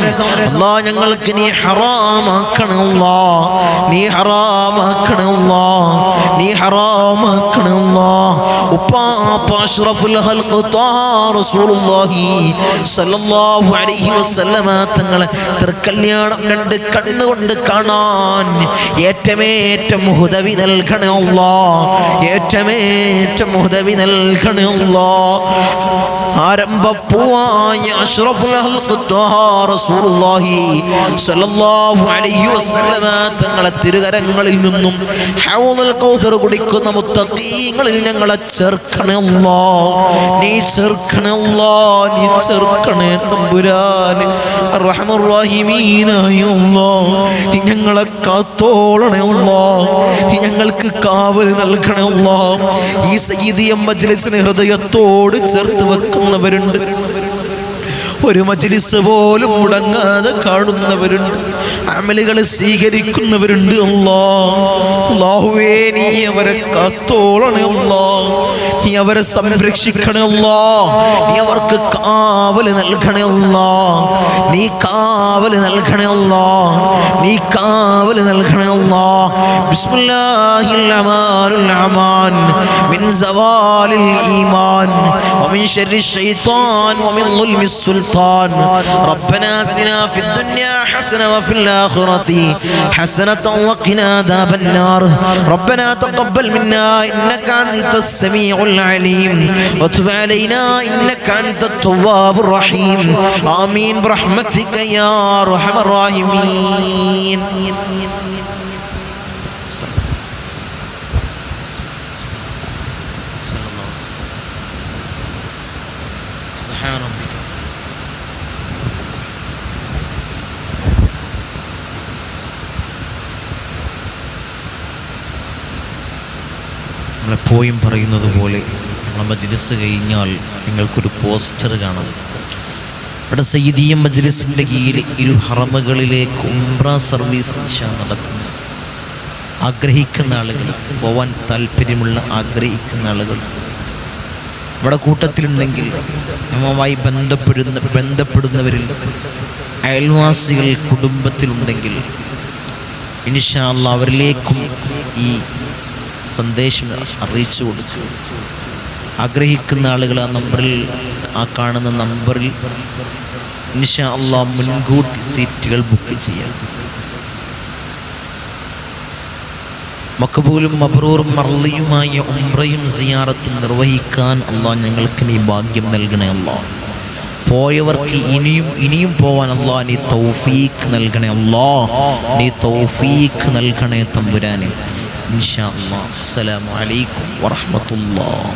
അല്ലാഹ് ഞങ്ങൾക്ക് നീ ഹറാമാക്കണേ അല്ലാഹ്. നീ ഹറാമാക്കണേ അല്ലാഹ്. നീ ഹറാമാക്കണേ അല്ലാഹ്. ഉപ്പാപ്പ അഷ്റഫുൽ ഖൽഖ് ത്വാഹ റസൂലുള്ളാഹി സ്വല്ലല്ലാഹു അലൈഹി വസല്ലമ തങ്ങളെ തൃക്കല്യാണം 2 കണ്ണുകൊണ്ട് കാണാൻ ഏറ്റമേറ്റം ഹുദവി നൽകണേ അല്ലാഹ്. ഏറ്റമേറ്റം ഹുദവി നൽകണേ അല്ലാഹ്. ആരംഭപ്പൂവായ അഷ്റഫുൽ ഖൽഖ് ത്വാഹ റസൂലുള്ളാഹി സ്വല്ലല്ലാഹു അലൈഹി വസല്ലമ തങ്ങളെ തിരുകരങ്ങളിൽ നിന്നും ഹൗദുൽ കൗസർ കുടിക്കുന്ന മുത്തഖീങ്ങളിൽ ഞങ്ങളെ ചേർക്കണേ അല്ലാഹ്. നീ ചേർക്കണേ അല്ലാഹ്. നീ ചേർക്കണേ തമ്പുരാനെ. റഹ്മർ റഹീമീനായ അല്ലാഹ്, നീ ഞങ്ങളെ കാത്തോളണേ അല്ലാഹ്. നീ ഞങ്ങൾക്ക് കാവൽ നൽകണേ അല്ലാഹ്. ഈ സയ്യിദിയ മജ്ലിസിനെ ഹൃദയത്തോട് ചേർത്ത് വെക്കുന്നവരുണ്ട്. ഒരു മജ്ലിസ് പോലും മുടങ്ങാതെ കാണുന്നവരുണ്ട്. അമലുകൾ സ്വീകരിക്കുന്നവരുണ്ട്. അല്ലാഹുവേ നീ അവരെ കാത്തോളണേ അല്ലാഹ്. നീ അവരെ സംരക്ഷിക്കണേ അല്ലാ. നീ അവർക്ക് കാവൽ നൽകണേ അല്ലാ. നീ കാവൽ നൽകണേ അല്ലാ. നീ കാവൽ നൽകണേ അല്ലാ. ബിസ്മില്ലാഹിൽ റഹ്മാനിർ റഹീം. മിൻ സവാലിൽ ഈമാൻ വമിൻ ശർരി ശൈത്താൻ വമിൻ ളുൽമിസ് സുൽത്താൻ. റബ്ബനാ ആതിനാ ഫിദ് ദുനിയാ ഹസന വഫിൽ ആഖിറതി ഹസനതൻ വഖിനാ അദാബൻ നാർ. റബ്ബനാ തഖബ്ബൽ മിന്നാ ഇന്നക അൻതസ് സമീഉൽ അലീം വതുബ് അലൈനാ ഇന്നക അൻതത് തവ്വാബുർ റഹീം. ആമീൻ ബിറഹ്മതിക യാ അർഹമർ റഹീമീൻ. നമ്മളെപ്പോഴും പറയുന്നത് പോലെ നമ്മളെ മജ്ലിസ് കഴിഞ്ഞാൽ നിങ്ങൾക്കൊരു പോസ്റ്റർ കാണാം. ഇവിടെ സയ്യിദിയ മജ്ലിസിൻ്റെ കീഴിൽ ഇരു ഹറമുകളിലേക്ക് ഉംറ സർവീസ് നടക്കുന്നു. ആഗ്രഹിക്കുന്ന ആളുകൾ, പോവാൻ താല്പര്യമുള്ള ആഗ്രഹിക്കുന്ന ആളുകൾ ഇവിടെ കൂട്ടത്തിലുണ്ടെങ്കിൽ, നമ്മളുമായി ബന്ധപ്പെടുന്നവരിൽ അയൽവാസികൾ കുടുംബത്തിലുണ്ടെങ്കിൽ ഇൻഷാ അല്ലാഹ് അവരിലേക്കും ഈ സന്ദേശം അറിയിച്ചു കൊടുക്കുക. ആഗ്രഹിക്കുന്ന ആളുകൾ ആ കാണുന്ന നമ്പറിൽ ഇൻഷാ അല്ലാഹ് മുൻകൂട്ടി സീറ്റുകൾ ബുക്ക് ചെയ്യാം. മഖബൂലും മബ്റൂറും മർളിയുമായ ഉംറയും സിയാറത്തും നിർവഹിക്കാൻ അല്ലാഹ് ഞങ്ങൾക്ക് നീ ഭാഗ്യം നൽകണേ അല്ലാഹ്. പോയവർക്ക് ഇനിയും പോവാൻ അല്ലാഹ് നീ തൗഫീഖ് നൽകണേ അല്ലാഹ്. നീ തൗഫീഖ് നൽകണേ തമ്പുരാനെ. ഇൻഷാ അല്ലാഹ്. അസ്സലാമു അലൈക്കും വറഹ്മത്തുള്ളാഹി.